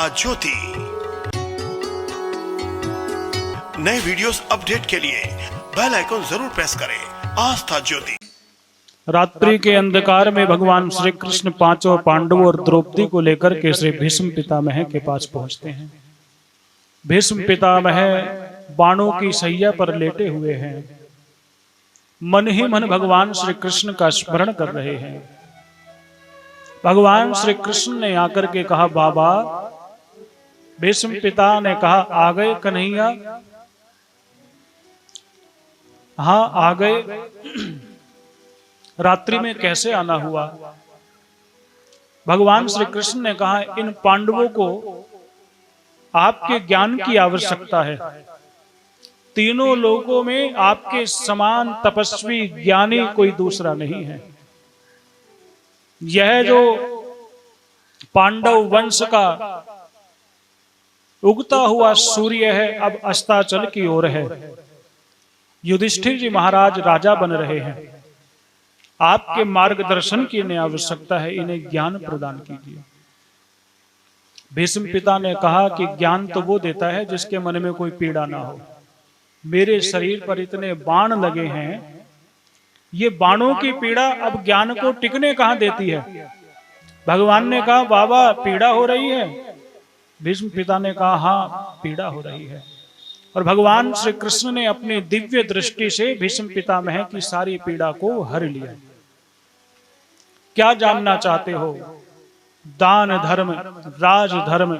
आस्था ज्योति। नए videos update के लिए बेल आइकन जरूर प्रेस करें। आस्था ज्योति। रात्रि के अंधकार में भगवान श्री कृष्ण पांचों पांडवों और द्रौपदी को लेकर के श्री भीष्म पितामह के पास पहुंचते हैं। भीष्म पितामह बाणों की सैया पर लेटे हुए हैं, मन ही मन भगवान श्री कृष्ण का स्मरण कर रहे हैं। भगवान श्री कृष्ण ने आकर के कहा, बाबा। भीष्म पिता ने कहा, आ गए कन्हैया? हाँ, आ गए। रात्रि में कैसे आना हुआ? भगवान श्री कृष्ण ने कहा, इन पांडवों को आपके ज्ञान की आवश्यकता है। तीनों लोगों में आपके समान तपस्वी ज्ञानी कोई दूसरा नहीं है। यह जो पांडव वंश का उगता हुआ सूर्य है, अब अस्ताचल की ओर है। युधिष्ठिर जी महाराज राजा बन रहे हैं। आपके मार्गदर्शन की इन्हें आवश्यकता है, इन्हें ज्ञान प्रदान कीजिए। भीष्म पिता ने कहा कि ज्ञान तो वो देता है जिसके मन में कोई पीड़ा ना हो। मेरे शरीर पर इतने बाण लगे हैं, ये बाणों की पीड़ा अब ज्ञान को टिकने कहां देती है? भगवान ने कहा, बाबा पीड़ा हो रही है? भीष्म पिता ने कहा, हाँ पीड़ा हो रही है। और भगवान श्री कृष्ण ने अपनी दिव्य दृष्टि से भीष्म पितामह की सारी पीड़ा को हर लिया। क्या जानना चाहते हो? दान धर्म, राजधर्म,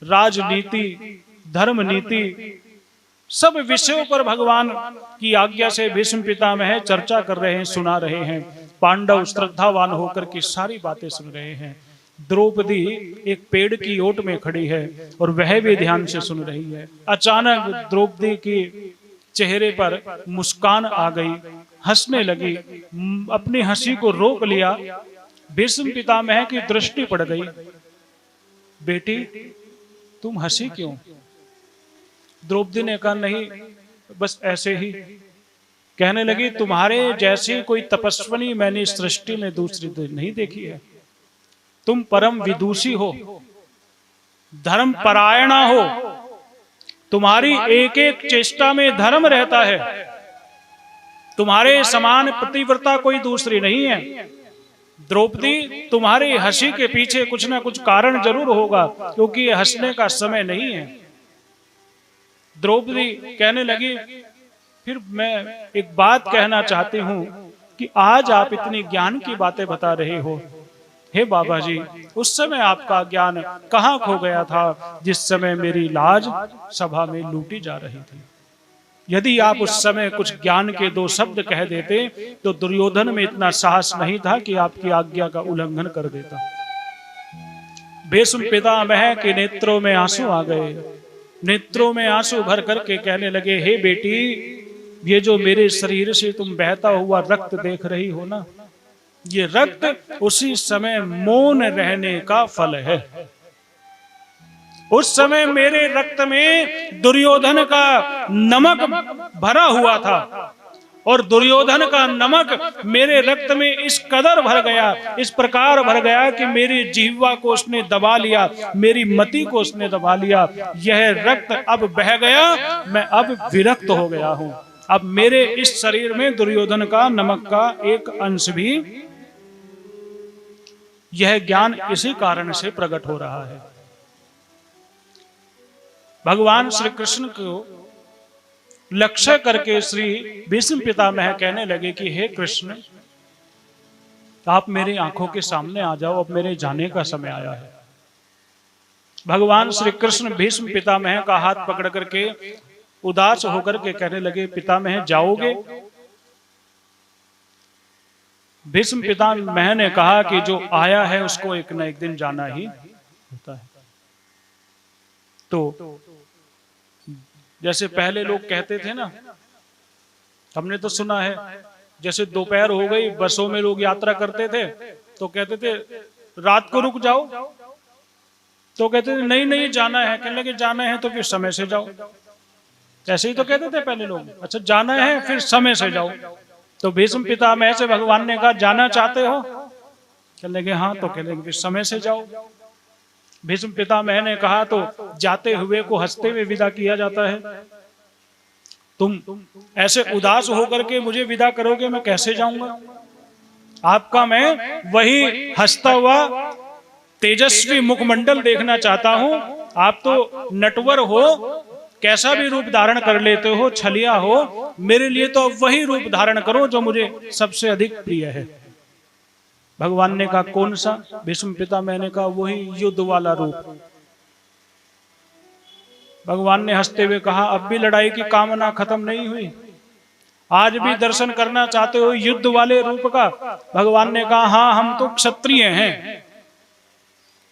राजनीति, धर्म नीति, सब विषयों पर भगवान की आज्ञा से भीष्म पितामह चर्चा कर रहे हैं, सुना रहे हैं। पांडव श्रद्धावान होकर के सारी बातें सुन रहे हैं। द्रौपदी एक पेड़ की ओट में खड़ी है और वह भी ध्यान से सुन रही है। अचानक द्रौपदी की चेहरे पर मुस्कान आ गई, हंसने लगी। अपनी हंसी को रोक लिया। भीष्म पितामह की दृष्टि पड़ गई। बेटी, तुम हंसी क्यों? द्रौपदी ने कहा, नहीं बस ऐसे ही। कहने लगी, तुम्हारे जैसी कोई तपस्विनी मैंने इस सृष्टि में दूसरी नहीं देखी है। तुम परम विदुषी हो, धर्म परायणा हो। तुम्हारी एक एक चेष्टा में धर्म रहता है। तुम्हारे समान पतिव्रता कोई दूसरी नहीं है। द्रौपदी, तुम्हारी हंसी के पीछे कुछ ना कुछ कारण जरूर होगा, क्योंकि ये हंसने का समय नहीं है। द्रौपदी कहने लगी, फिर मैं एक बात कहना चाहती हूं कि आज आप इतनी ज्ञान की बातें बता रहे हो। हे बाबा जी, उस समय आपका ज्ञान कहां खो गया था जिस समय मेरी लाज सभा में लूटी जा रही थी? यदि आप उस समय कुछ ज्ञान के दो शब्द कह देते तो दुर्योधन में इतना साहस नहीं था कि आपकी आज्ञा का उल्लंघन कर देता। भीष्म पितामह के नेत्रों में आंसू आ गए। नेत्रों में आंसू भर करके कहने लगे, हे बेटी, ये जो मेरे शरीर से तुम बहता हुआ रक्त देख रही हो ना, ये रक्त उसी समय मौन रहने का फल है। उस समय मेरे रक्त में दुर्योधन का नमक भरा हुआ था और दुर्योधन का नमक मेरे रक्त में इस कदर भर गया, इस प्रकार भर गया कि मेरी जिह्वा को उसने दबा लिया, मेरी मति को उसने दबा लिया। यह रक्त अब बह गया, मैं अब विरक्त हो गया हूं। अब मेरे इस शरीर में दुर्योधन का नमक का एक अंश भी, यह ज्ञान इसी कारण से प्रकट हो रहा है। भगवान श्री कृष्ण को लक्ष्य करके श्री भीष्म पितामह कहने लगे कि हे कृष्ण, आप मेरी आंखों के सामने आ जाओ, अब मेरे जाने का समय आया है। भगवान श्री कृष्ण भीष्म पितामह का हाथ पकड़ करके उदास होकर के कहने लगे, पितामह जाओगे? भीष्म पितामह ने कहा कि जो आया है उसको एक न एक दिन जाना ही होता है। तो जैसे पहले लोग कहते थे ना, हमने तो सुना है, जैसे दोपहर हो गई, बसों में लोग यात्रा करते थे तो कहते थे रात को रुक जाओ, तो कहते थे नहीं नहीं जाना है। कहने लगे जाना है तो फिर समय से जाओ। ऐसे ही तो कहते थे पहले लोग। अच्छा, जाना है फिर समय से जाओ। तो भीष्म पितामह से भगवान ने कहा, जाना चाहते हो? कहने लगे हाँ। तो कहने लगे समय से जाओ। भीष्म पितामह ने कहा, तो जाते हुए को हंसते हुए विदा किया जाता है। तुम ऐसे उदास होकर के मुझे विदा करोगे, मैं कैसे जाऊंगा? आपका मैं वही हंसता हुआ तेजस्वी मुखमंडल देखना चाहता हूं। आप तो नटवर हो, कैसा भी रूप धारण कर लेते हो, छलिया हो, मेरे लिए तो वही रूप धारण करो जो मुझे सबसे अधिक प्रिय है। भगवान ने कहा, कौन सा? भीष्म पितामह ने कहा, वही युद्ध वाला रूप। भगवान ने हंसते हुए कहा, अब भी लड़ाई की कामना खत्म नहीं हुई? आज भी दर्शन करना चाहते हो युद्ध वाले रूप का? भगवान ने कहा, हाँ, हम तो क्षत्रिय हैं।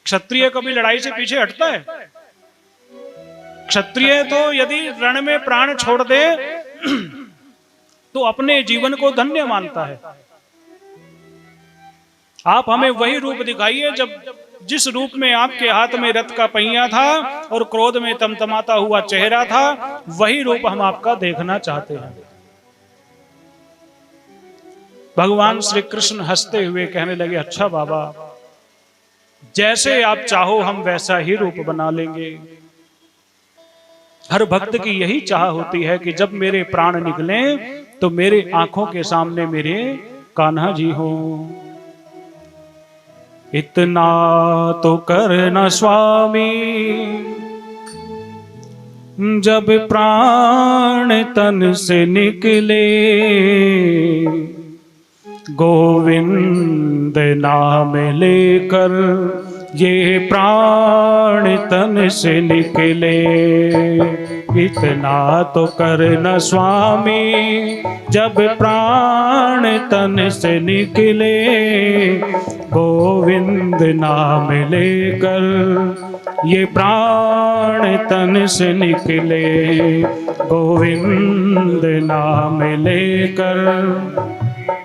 क्षत्रिय कभी लड़ाई से पीछे हटता है? क्षत्रिय तो यदि रण में प्राण छोड़ दे तो अपने जीवन को धन्य मानता है। आप हमें वही रूप दिखाइए जब जिस रूप में आपके हाथ में रथ का पहिया था और क्रोध में तमतमाता हुआ चेहरा था, वही रूप हम आपका देखना चाहते हैं। भगवान श्री कृष्ण हंसते हुए कहने लगे, अच्छा बाबा, जैसे आप चाहो हम वैसा ही रूप बना लेंगे। हर भक्त की यही चाह होती है कि जब मेरे प्राण निकले तो मेरे आंखों के सामने मेरे कान्हा जी हो। इतना तो करना स्वामी, जब प्राण तन से निकले, गोविंद नाम लेकर ये प्राण तन से निकले। इतना तो करना स्वामी, जब प्राण तन से निकले, गोविंद नाम लेकर ये प्राण तन से निकले, गोविंद नाम लेकर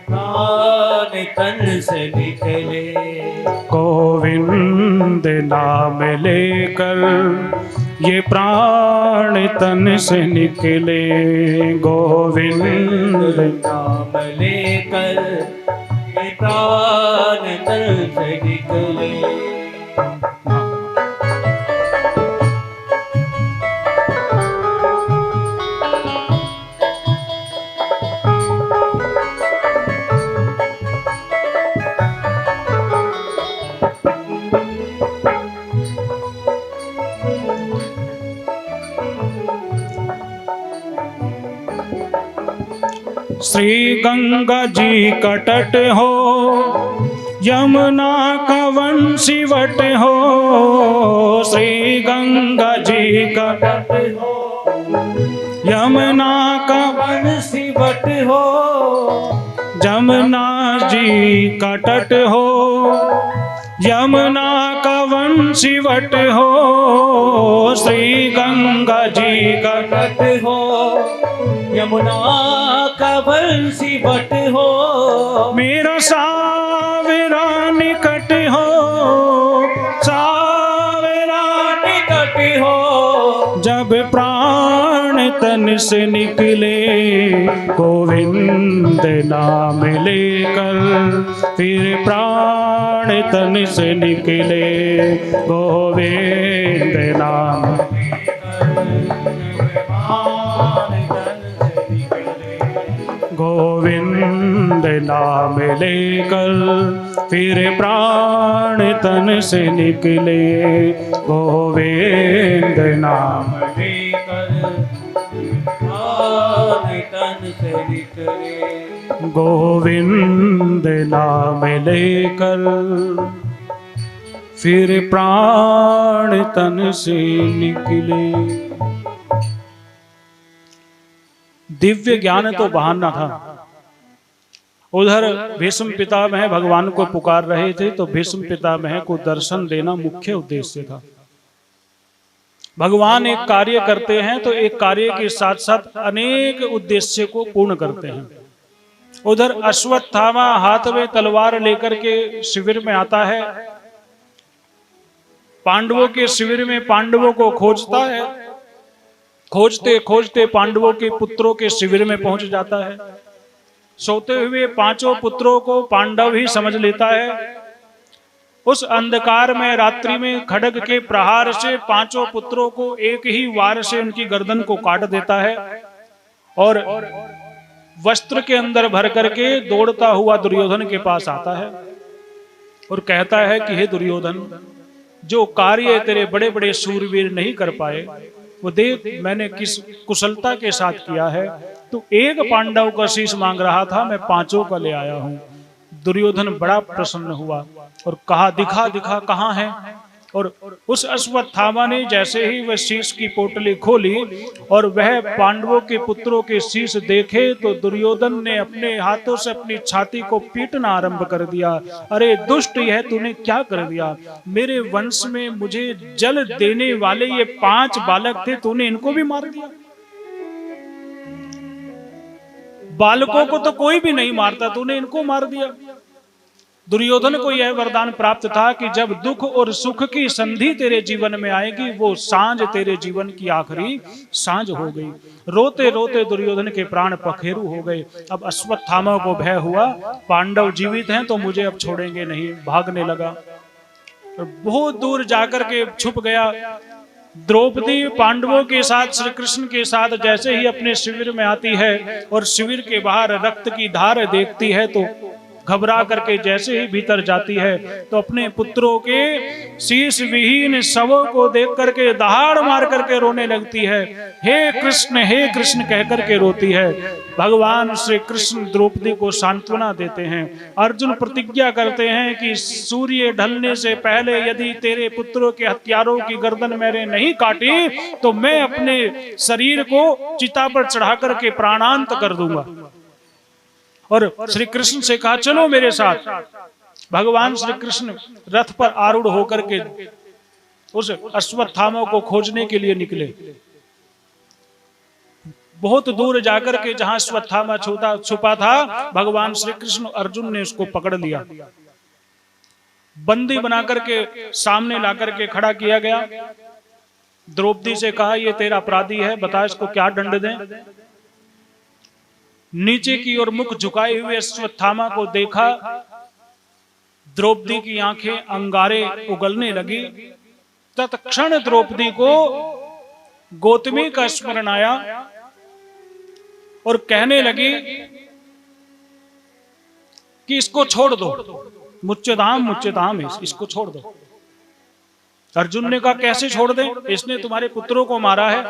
प्राण तन से निकले, गोविंद नाम लेकर ये प्राण तन से निकले, गोविंद नाम लेकर ये प्राण तन से निकले। श्री गंगा जी का तट हो, यमुना का वंशीवट हो। श्री गंगा जी का तट हो, यमुना का वंशीवट हो, जमुना जी का तट हो, यमुना का वंशीवट हो। श्री गंगा जी का तट हो, यमुना का वंशीवट हो। मेरा सावरा निकट हो, सावरा निकट हो, जब प्राण तन से निकले, गोविंद नाम लेकर फिर प्राण तन से निकले, गोविंद नाम गोविंद नाम लेकर फिर प्राण तन से निकले, गोविंद नाम लेकर प्राण तन से निकले, गोविंद नाम लेकर फिर प्राण तन से निकले। दिव्य ज्ञान तो बहाना था। उधर भीष्म पितामह भगवान को पुकार रहे थे, तो भीष्म पितामह को दर्शन देना मुख्य उद्देश्य था। भगवान एक कार्य करते हैं तो एक कार्य के साथ साथ अनेक उद्देश्य को पूर्ण करते हैं। उधर अश्वत्थामा हाथ में तलवार लेकर के शिविर में आता है, पांडवों के शिविर में पांडवों को खोजता है, खोजते खोजते पांडवों के पुत्रों के शिविर में पहुंच जाता है। सोते हुए पांचों पुत्रों को पांडव ही समझ लेता है। उस अंधकार में रात्रि में खड्ग के प्रहार से पांचों पुत्रों को एक ही वार से उनकी गर्दन को काट देता है और वस्त्र के अंदर भर करके दौड़ता हुआ दुर्योधन के पास आता है और कहता है कि हे दुर्योधन, जो कार्य तेरे बड़े बड़े शूरवीर नहीं कर पाए वो देख मैंने किस कुशलता के साथ किया है। तो एक पांडव का शीश मांग रहा था, मैं पांचों का ले आया हूं। दुर्योधन बड़ा प्रसन्न हुआ और कहा दिखा दिखा कहां है। और उस अश्वत्थामा ने जैसे ही वह शीश की पोटली खोली और वह पांडवों के पुत्रों के शीश देखे तो दुर्योधन ने अपने हाथों से अपनी छाती को पीटना आरंभ कर दिया। अरे दुष्ट, यह तूने क्या कर दिया? मेरे वंश में मुझे जल देने वाले ये 5 बालक थे, तूने इनको भी मार दिया। बालकों को तो कोई भी नहीं मारता, तूने इनको मार दिया। दुर्योधन को यह वरदान प्राप्त था कि जब दुख और सुख की संधि तेरे जीवन में आएगी वो सांझ तेरे जीवन की आखिरी सांझ हो गई। रोते रोते दुर्योधन के प्राण पखेरु हो गए। अब अश्वत्थामा को भय हुआ, पांडव जीवित हैं तो मुझे अब छोड़ेंगे नहीं। भागने लगा और बहुत दूर जाकर के छुप गया। द्रौपदी पांडवों के साथ श्री कृष्ण के साथ जैसे ही अपने शिविर में आती है और शिविर के बाहर रक्त की धार देखती है तो घबरा करके जैसे ही भीतर जाती है तो अपने पुत्रों के शीश विहीन शवों को देख करके दहाड़ मार करके रोने लगती है। हे कृष्ण कह करके रोती है। भगवान श्री कृष्ण द्रौपदी को सांत्वना देते हैं। अर्जुन प्रतिज्ञा करते हैं कि सूर्य ढलने से पहले यदि तेरे पुत्रों के हत्यारों की गर्दन मैंने नहीं काटी तो मैं अपने शरीर को चिता पर चढ़ा करके प्राणांत कर दूंगा। और श्री कृष्ण से कहा चलो मेरे साथ। भगवान श्री कृष्ण रथ पर आरूढ़ होकर के उस अश्वत्थामा को खोजने के लिए निकले। बहुत दूर जाकर के जहां अश्वत्थामा छुपा था भगवान श्री कृष्ण अर्जुन ने उसको पकड़ लिया, बंदी बना करके सामने ला करके खड़ा किया गया। द्रौपदी से कहा ये तेरा अपराधी है, बता इसको क्या दंड दें। नीचे की ओर मुख झुकाए हुए अश्वत्थामा को देखा। द्रौपदी की आंखें अंगारे उगलने लगी। तत्क्षण द्रौपदी को गौतमी का स्मरण आया और कहने लगी कि इसको छोड़ दो, मुच्यताम इसको छोड़ दो। अर्जुन ने कहा कैसे छोड़ दें, इसने तुम्हारे पुत्रों को मारा है।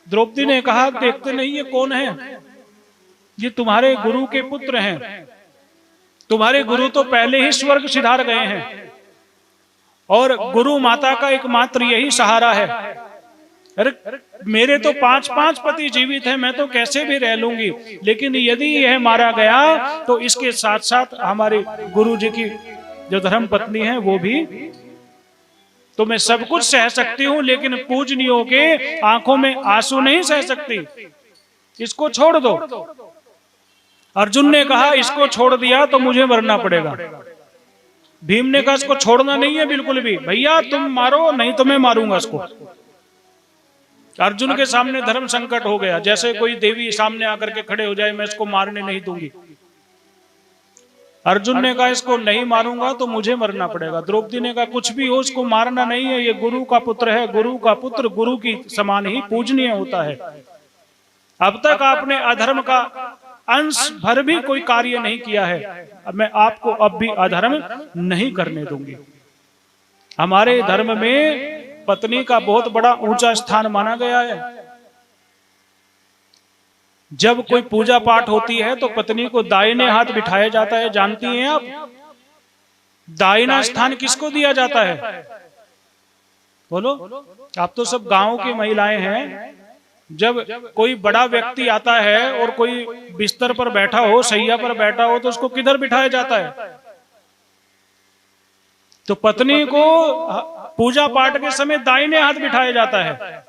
द्रौपदी ने कहा देखते नहीं ये कौन है, ये तुम्हारे गुरु के पुत्र हैं। तुम्हारे गुरु तो पहले ही स्वर्ग सिधार गए हैं और गुरु माता का एकमात्र यही सहारा है। अरे मेरे तो 5 पति जीवित हैं, मैं तो कैसे भी रह लूंगी, लेकिन यदि यह मारा गया तो इसके साथ साथ हमारे गुरु जी की जो धर्म पत्नी है वो भी। तो मैं सब कुछ सह सकती हूं लेकिन पूजनियों के आंखों में आंसू नहीं सह सकती, इसको छोड़ दो। अर्जुन ने कहा इसको छोड़ दिया तो मुझे मरना पड़ेगा। भीम ने कहा इसको छोड़ना नहीं है बिल्कुल भी, भैया तुम मारो नहीं तो मैं मारूंगा इसको। अर्जुन के सामने धर्म संकट हो गया, जैसे कोई देवी सामने आकर के खड़े हो जाए मैं इसको मारने नहीं दूंगी। अर्जुन ने कहा इसको नहीं मारूंगा तो मुझे मरना पड़ेगा। द्रौपदी ने कहा कुछ भी हो इसको मारना नहीं है, ये गुरु का पुत्र है, गुरु का पुत्र गुरु की समान ही पूजनीय होता है। अब तक आपने अधर्म का अंश भर भी कोई कार्य नहीं किया है, अब मैं आपको अब भी अधर्म नहीं करने दूंगी। हमारे धर्म में पत्नी का बहुत बड़ा ऊंचा स्थान माना गया है। जब कोई पूजा पाठ होती है तो पत्नी को दाहिने हाथ बिठाया जाता है, जानती हैं आप? दाहिना स्थान किसको दिया जाता है? बोलो, आप तो सब गांव की महिलाएं हैं। जब कोई बड़ा व्यक्ति आता है और कोई बिस्तर पर बैठा हो, सैया पर बैठा हो, तो उसको किधर बिठाया जाता है? तो पत्नी को पूजा पाठ के समय दाहिने हाथ बिठाया जाता है।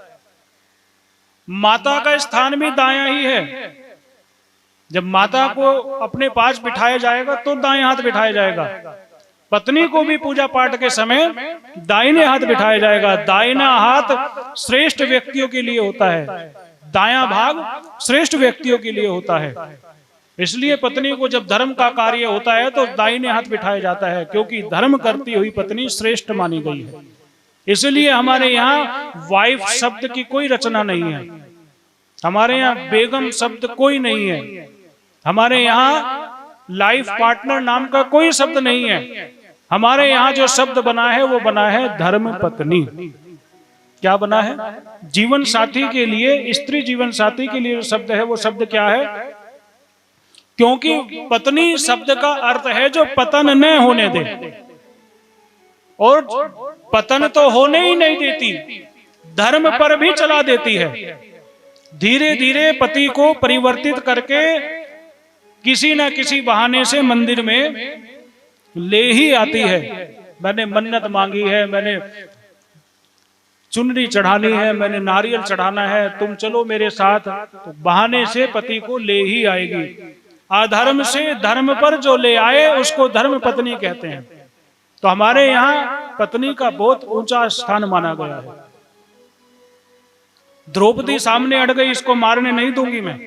माता का स्थान भी दायां ही है। जब माता को अपने पास बिठाया जाएगा तो दाएं हाथ बिठाया जाएगा। पत्नी को भी पूजा पाठ के समय दाहिने हाथ बिठाया जाएगा। दाहिना हाथ श्रेष्ठ व्यक्तियों के लिए होता है, दायां भाग श्रेष्ठ व्यक्तियों के लिए होता है। इसलिए पत्नी को जब धर्म का कार्य होता है तो दाहिने हाथ बिठाया जाता है, क्योंकि धर्म करती हुई पत्नी श्रेष्ठ मानी गई है। इसलिए हमारे यहाँ वाइफ शब्द की कोई रचना नहीं है, हमारे यहाँ बेगम शब्द कोई नहीं है, हमारे यहाँ लाइफ पार्टनर नाम का कोई शब्द नहीं है। हमारे यहाँ जो शब्द बना है वो बना है धर्म पत्नी। क्या बना है? जीवन साथी के लिए, स्त्री जीवन साथी के लिए जो शब्द है वो शब्द क्या है? क्योंकि पत्नी शब्द का अर्थ है जो पतन न होने दे, और पतन तो होने ही नहीं देती, धर्म पर भी चला देती है। धीरे धीरे पति को परिवर्तित करके किसी ना किसी बहाने से मंदिर में ले ही आती है। मैंने मन्नत मांगी है, मैंने चुनरी चढ़ानी है, मैंने नारियल चढ़ाना है, तुम चलो मेरे साथ, तो बहाने से पति को ले ही आएगी। अधर्म से धर्म पर जो ले आए उसको धर्म पत्नी कहते हैं। तो हमारे यहाँ पत्नी का बहुत ऊंचा स्थान माना गया है। द्रौपदी सामने अड़ गई, इसको मारने नहीं दूंगी मैं।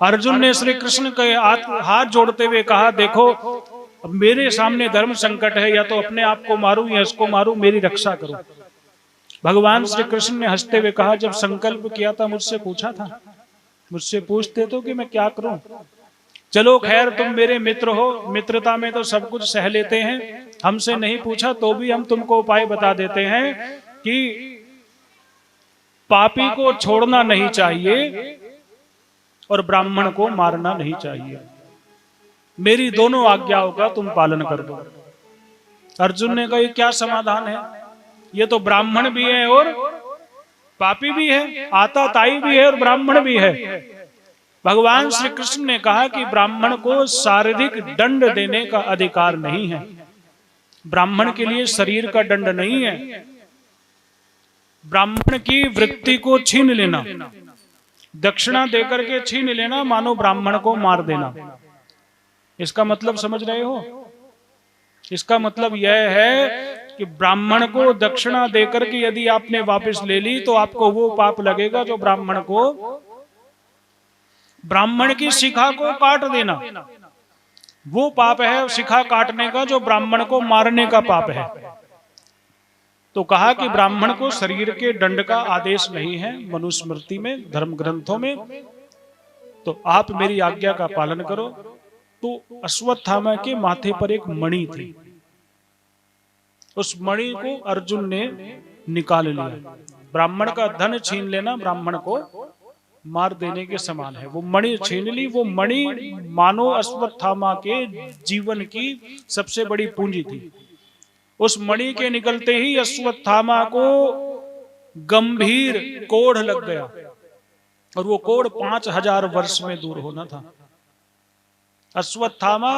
अर्जुन ने श्री कृष्ण के हाथ जोड़ते हुए कहा, देखो अब मेरे सामने धर्म संकट है, या तो अपने आप को मारूं या इसको मारूं, मेरी रक्षा करो। भगवान श्री कृष्ण ने हंसते हुए कहा, जब संकल्प किया था मुझसे पूछा था, मुझसे पूछते तो कि मैं क्या करूं। चलो खैर, तुम मेरे मित्र हो, मित्रता में तो सब कुछ सह लेते हैं, हमसे नहीं पूछा तो भी हम तुमको उपाय बता देते हैं कि पापी को छोड़ना नहीं चाहिए और ब्राह्मण को मारना नहीं चाहिए। मेरी दोनों आज्ञाओं का तुम पालन कर दो। अर्जुन ने कहा, क्या समाधान है? ये तो ब्राह्मण भी है और पापी भी है, आता ताई भी है और ब्राह्मण भी है। भगवान श्री कृष्ण ने कहा कि ब्राह्मण को शारीरिक दंड देने का अधिकार नहीं है, ब्राह्मण के लिए शरीर का दंड नहीं है। ब्राह्मण की वृत्ति को छीन लेना, दक्षिणा देकर के छीन लेना, मानो ब्राह्मण को मार देना। इसका मतलब समझ रहे हो? इसका मतलब यह है कि ब्राह्मण को दक्षिणा देकर के यदि आपने वापस ले ली तो आपको वो पाप लगेगा जो ब्राह्मण की शिखा को काट देना, वो पाप है शिखा काटने का जो ब्राह्मण को मारने का पाप है। तो कहा कि ब्राह्मण को शरीर के दंड का आदेश नहीं है मनुस्मृति में, धर्म ग्रंथों में, तो आप मेरी आज्ञा का पालन करो। तो अश्वत्थामा के माथे पर एक मणि थी, उस मणि को अर्जुन ने निकाल लिया। ब्राह्मण का धन छीन लेना ब्राह्मण को मार देने के समान है। वो मणि छीन ली, वो मणि मानो अश्वत्थामा के जीवन की सबसे बड़ी पूंजी थी। उस मणि के निकलते ही अश्वत्थामा को गंभीर कोढ़ लग गया, और वो कोढ़ 5000 वर्ष में दूर होना था। अश्वत्थामा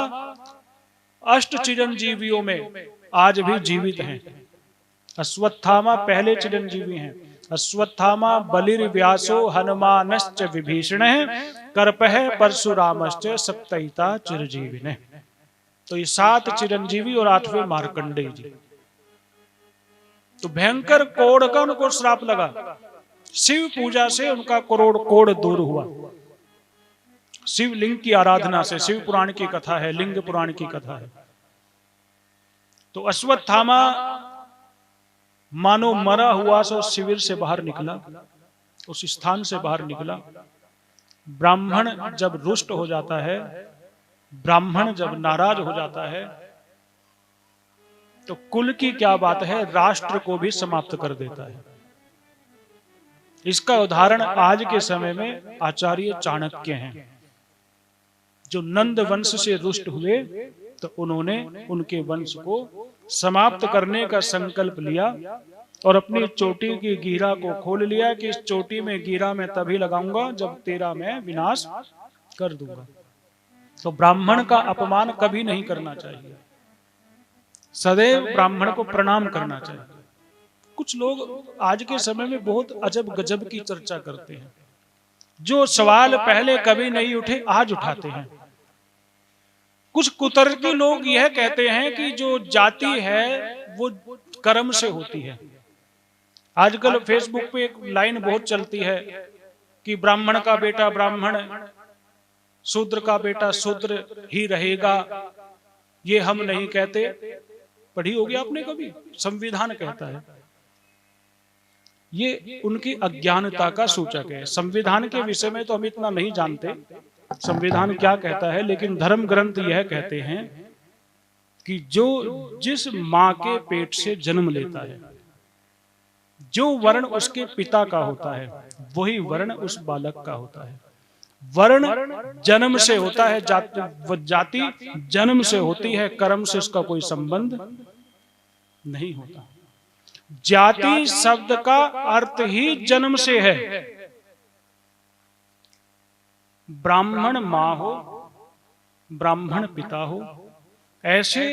अष्ट चिरंजीवियों में आज भी जीवित हैं। अश्वत्थामा पहले चिरंजीवी हैं। अश्वत्थामा बलिर व्यासो हनुमानश्च विभीषणः कर्पः परशुरामश्च सप्तैता चिरजीविनः। तो ये 7 चिरंजीवी और 8वें मार्कंडेय जी। तो भयंकर कोढ़ का उनको श्राप लगा। शिव पूजा से उनका कोढ़ दूर हुआ, शिव लिंग की आराधना से। शिव पुराण की कथा है, लिंग पुराण की कथा है। तो अश्वत्थामा मानो मरा हुआ सो शिविर से बाहर निकला, उस स्थान से बाहर निकला। ब्राह्मण जब रुष्ट हो जाता है, ब्राह्मण जब नाराज हो जाता है, तो कुल की क्या बात है, राष्ट्र को भी समाप्त कर देता है। इसका उदाहरण आज के समय में आचार्य चाणक्य हैं, जो नंद वंश से रुष्ट हुए, तो उन्होंने उनके वंश को समाप्त करने का संकल्प लिया और अपनी चोटी की गिरा को खोल लिया कि इस चोटी में गिरा मैं तभी लगाऊंगा जब तेरा मैं विनाश कर दूंगा। तो ब्राह्मण का अपमान कभी नहीं करना चाहिए, सदैव ब्राह्मण को प्रणाम करना चाहिए। कुछ लोग आज के समय में बहुत अजब गजब की चर्चा करते हैं, जो सवाल पहले कभी नहीं उठे आज उठाते हैं। कुछ कुतर्की लोग यह कहते हैं कि जो जाति है वो कर्म से होती है। आजकल फेसबुक पे एक लाइन बहुत चलती है कि ब्राह्मण का बेटा ब्राह्मण शूद्र का बेटा शूद्र ही रहेगा, ये हम नहीं कहते। पढ़ी होगी आपने कभी, संविधान कहता है। ये उनकी अज्ञानता का सूचक है। संविधान के विषय में तो हम इतना नहीं जानते संविधान क्या कहता है, लेकिन धर्म ग्रंथ यह कहते हैं कि जो जिस मां के पेट से जन्म लेता है, जो वर्ण उसके पिता का होता है, वही वर्ण उस बालक का होता है। वर्ण जन्म से होता है, जाति जन्म से होती है, कर्म से उसका कोई संबंध नहीं होता। जाति शब्द का अर्थ ही जन्म से है। ब्राह्मण मां हो, ब्राह्मण पिता हो, ऐसे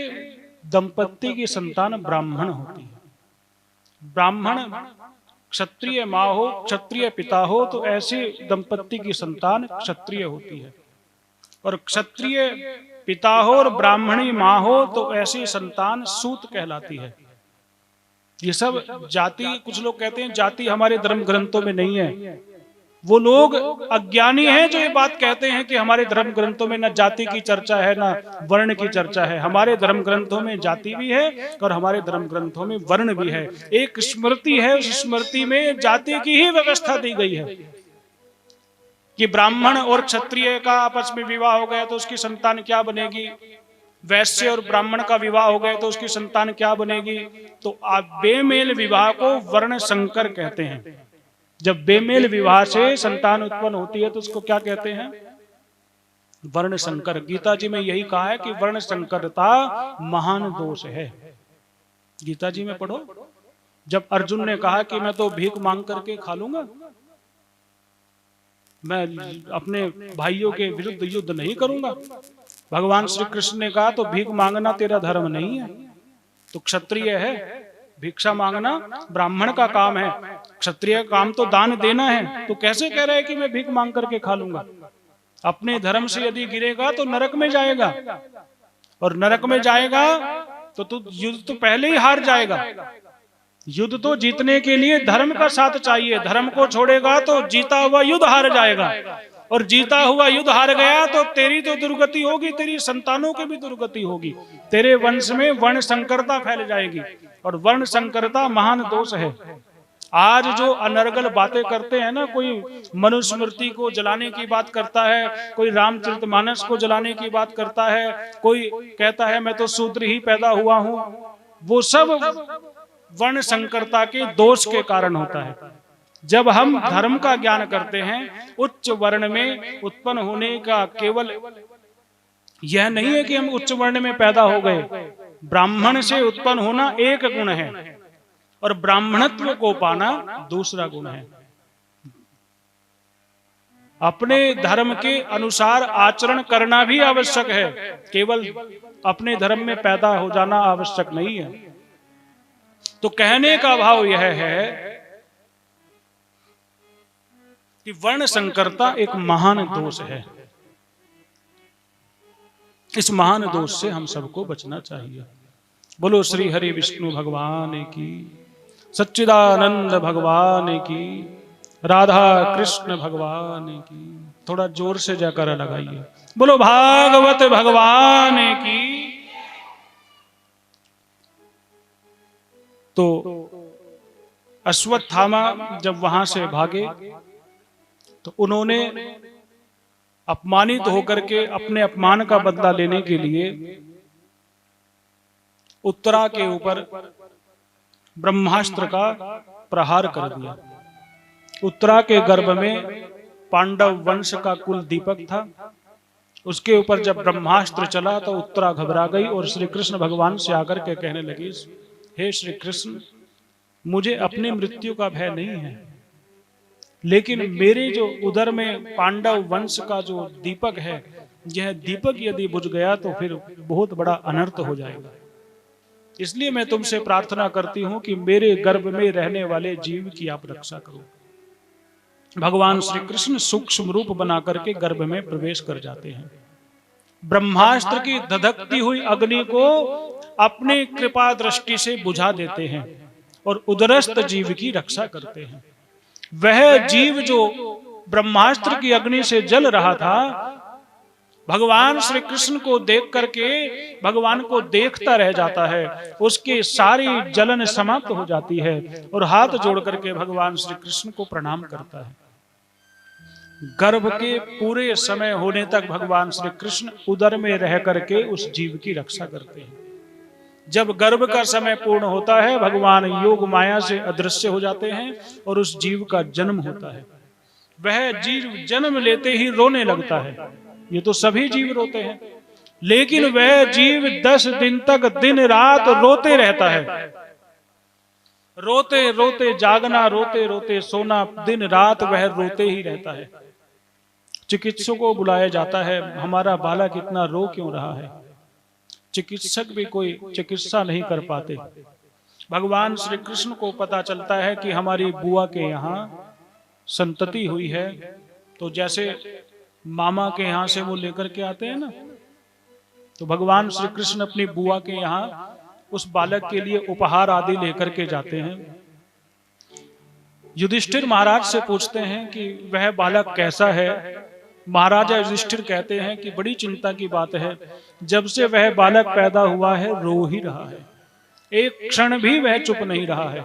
दंपत्ति की संतान ब्राह्मण होती है। ब्राह्मण क्षत्रिय मां हो, क्षत्रिय पिता हो, तो ऐसे दंपत्ति की संतान क्षत्रिय होती है। और क्षत्रिय पिता हो और ब्राह्मणी मां हो तो ऐसी संतान सूत कहलाती है। ये सब जाति, कुछ लोग कहते हैं जाति हमारे धर्म ग्रंथों में नहीं है। वो लोग अज्ञानी हैं जो ये बात कहते हैं कि हमारे धर्म ग्रंथों में न जाति की चर्चा है न वर्ण की चर्चा है। हमारे धर्म ग्रंथों में जाति भी है और हमारे धर्म ग्रंथों में वर्ण भी है। एक स्मृति है, उस स्मृति में जाति की ही व्यवस्था दी गई है कि ब्राह्मण और क्षत्रिय का आपस में विवाह हो गया तो उसकी संतान क्या बनेगी, वैश्य और ब्राह्मण का विवाह हो गया तो उसकी संतान क्या बनेगी। तो बेमेल विवाह को वर्ण संकर कहते हैं। जब बेमेल विवाह से संतान उत्पन्न होती है तो उसको क्या कहते हैं, वर्ण संकर। गीता जी में यही कहा है कि वर्ण संकरता महान दोष है। गीता जी में पढ़ो, जब अर्जुन ने कहा कि मैं तो भीख मांग करके खा लूंगा, मैं अपने भाइयों के विरुद्ध युद्ध नहीं करूंगा, भगवान श्री कृष्ण ने कहा तो भीख मांगना तेरा धर्म नहीं है, तो क्षत्रिय है, भिक्षा मांगना ब्राह्मण का काम है, क्षत्रिय का काम तो दान देना है, तो कैसे कह रहे हैं कि मैं भीख मांग करके खा लूंगा। अपने धर्म से यदि गिरेगा तो नरक में जाएगा, और नरक में जाएगा तो तू युद्ध तो पहले ही हार जाएगा। युद्ध तो जीतने के लिए धर्म का साथ चाहिए, धर्म को छोड़ेगा तो जीता हुआ युद्ध हार जाएगा, और जीता हुआ युद्ध हार गया तो तेरी तो दुर्गति होगी, तेरी संतानों की भी दुर्गति होगी, तेरे वंश में वर्ण संकरता फैल जाएगी, और वर्ण संकरता महान दोष है। आज जो अनर्गल बातें करते हैं ना, कोई मनुस्मृति को जलाने की बात करता है, कोई रामचरितमानस को जलाने की बात करता है, कोई कहता है मैं तो शूद्र ही पैदा हुआ हूं, वो सब वर्ण संकरता के दोष के कारण होता है। जब हम धर्म का ज्ञान करते हैं, उच्च वर्ण में उत्पन्न होने का केवल यह नहीं है कि हम उच्च वर्ण में पैदा हो गए। ब्राह्मण से उत्पन्न होना एक गुण है और ब्राह्मणत्व को पाना दूसरा गुण है। अपने धर्म के अनुसार आचरण करना भी आवश्यक है, केवल अपने धर्म में पैदा हो जाना आवश्यक नहीं है। तो कहने का भाव यह है कि वर्ण संकरता एक महान दोष है। इस महान दोष से हम सबको बचना चाहिए। बोलो श्री हरि विष्णु भगवान की, सच्चिदानंद भगवान की, राधा कृष्ण भगवान की। थोड़ा जोर से जयकारा लगाइए। बोलो भागवत भगवान की। तो अश्वत्थामा जब वहां से भागे तो उन्होंने अपमानित होकर के अपने अपमान का बदला लेने के लिए उत्तरा के ऊपर ब्रह्मास्त्र का प्रहार कर दिया। उत्तरा के गर्भ में पांडव वंश का कुल दीपक था, उसके ऊपर जब ब्रह्मास्त्र चला तो उत्तरा घबरा गई और श्री कृष्ण भगवान से आकर के कहने लगी, हे श्री कृष्ण, मुझे अपनी मृत्यु का भय नहीं है, लेकिन मेरे जो उदर में पांडव वंश का जो दीपक है, यह दीपक यदि बुझ गया तो फिर बहुत बड़ा अनर्थ हो जाएगा। इसलिए मैं तुमसे प्रार्थना करती हूं कि मेरे गर्भ में रहने वाले जीव की आप रक्षा करो। भगवान श्री कृष्ण सूक्ष्म रूप बना करके गर्भ में प्रवेश कर जाते हैं। ब्रह्मास्त्र की धधकती हुई अग्नि को अपनी कृपा दृष्टि से बुझा देते हैं और उदरस्थ जीव की रक्षा करते हैं। वह जीव जो ब्रह्मास्त्र की अग्नि से जल रहा था, भगवान श्री कृष्ण को देख करके भगवान को देखता रह जाता है, उसकी सारी जलन समाप्त हो जाती है और हाथ जोड़ करके भगवान श्री कृष्ण को प्रणाम करता है। गर्भ के पूरे समय होने तक भगवान श्री कृष्ण उदर में रह करके उस जीव की रक्षा करते हैं। जब गर्भ का समय पूर्ण होता है, भगवान योग माया से अदृश्य हो जाते हैं और उस जीव का जन्म होता है। वह जीव जन्म लेते ही रोने लगता है। ये तो सभी जीव रोते हैं, लेकिन वह जीव 10 दिन तक दिन रात रोते रहता है। रोते रोते जागना, रोते रोते सोना, दिन रात वह रोते ही रहता है। चिकित्सकों को बुलाया जाता है, हमारा बालक इतना रो क्यों रहा है। चिकित्सक भी कोई चिकित्सा नहीं कर पाते। भगवान श्री कृष्ण को पता चलता है कि हमारी बुआ के यहाँ संतति हुई है, तो जैसे मामा के यहाँ से वो लेकर के आते हैं ना, तो भगवान श्री कृष्ण अपनी बुआ के यहाँ उस बालक के लिए उपहार आदि लेकर के जाते हैं। युधिष्ठिर महाराज से पूछते हैं कि वह बालक कैसा है। महाराजा युधिष्ठिर कहते हैं कि बड़ी चिंता की बात है, जब से वह बालक पैदा हुआ है रो ही रहा है, एक क्षण भी वह चुप नहीं रहा है।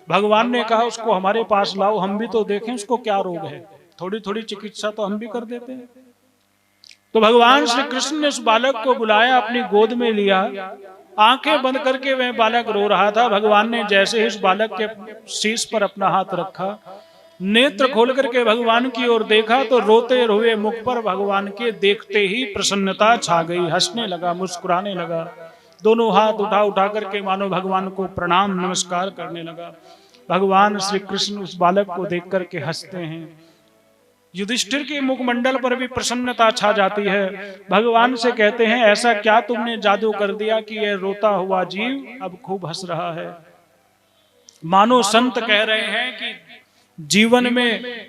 भगवान ने कहा उसको हमारे पास लाओ, हम भी तो देखें उसको क्या रोग है, थोड़ी थोड़ी चिकित्सा तो हम भी कर देते हैं। तो भगवान श्री कृष्ण ने उस बालक को बुलाया, अपनी गोद में लिया, आंखें बंद करके वह बालक रो रहा था। भगवान ने जैसे ही उस बालक के शीश पर अपना हाथ रखा, नेत्र खोल करके भगवान की ओर देखा, तो रोते हुए मुख पर भगवान के देखते ही प्रसन्नता छा गई। हंसने लगा, मुस्कुराने लगा, दोनों हाथ उठा उठा करके मानो भगवान को प्रणाम नमस्कार करने लगा। भगवान श्री कृष्ण उस बालक को देख करके हंसते हैं। युधिष्ठिर के मुखमंडल पर भी प्रसन्नता छा जाती है। भगवान से कहते हैं, ऐसा क्या तुमने जादू कर दिया कि यह रोता हुआ जीव अब खूब हंस रहा है। मानो संत कह रहे हैं कि जीवन में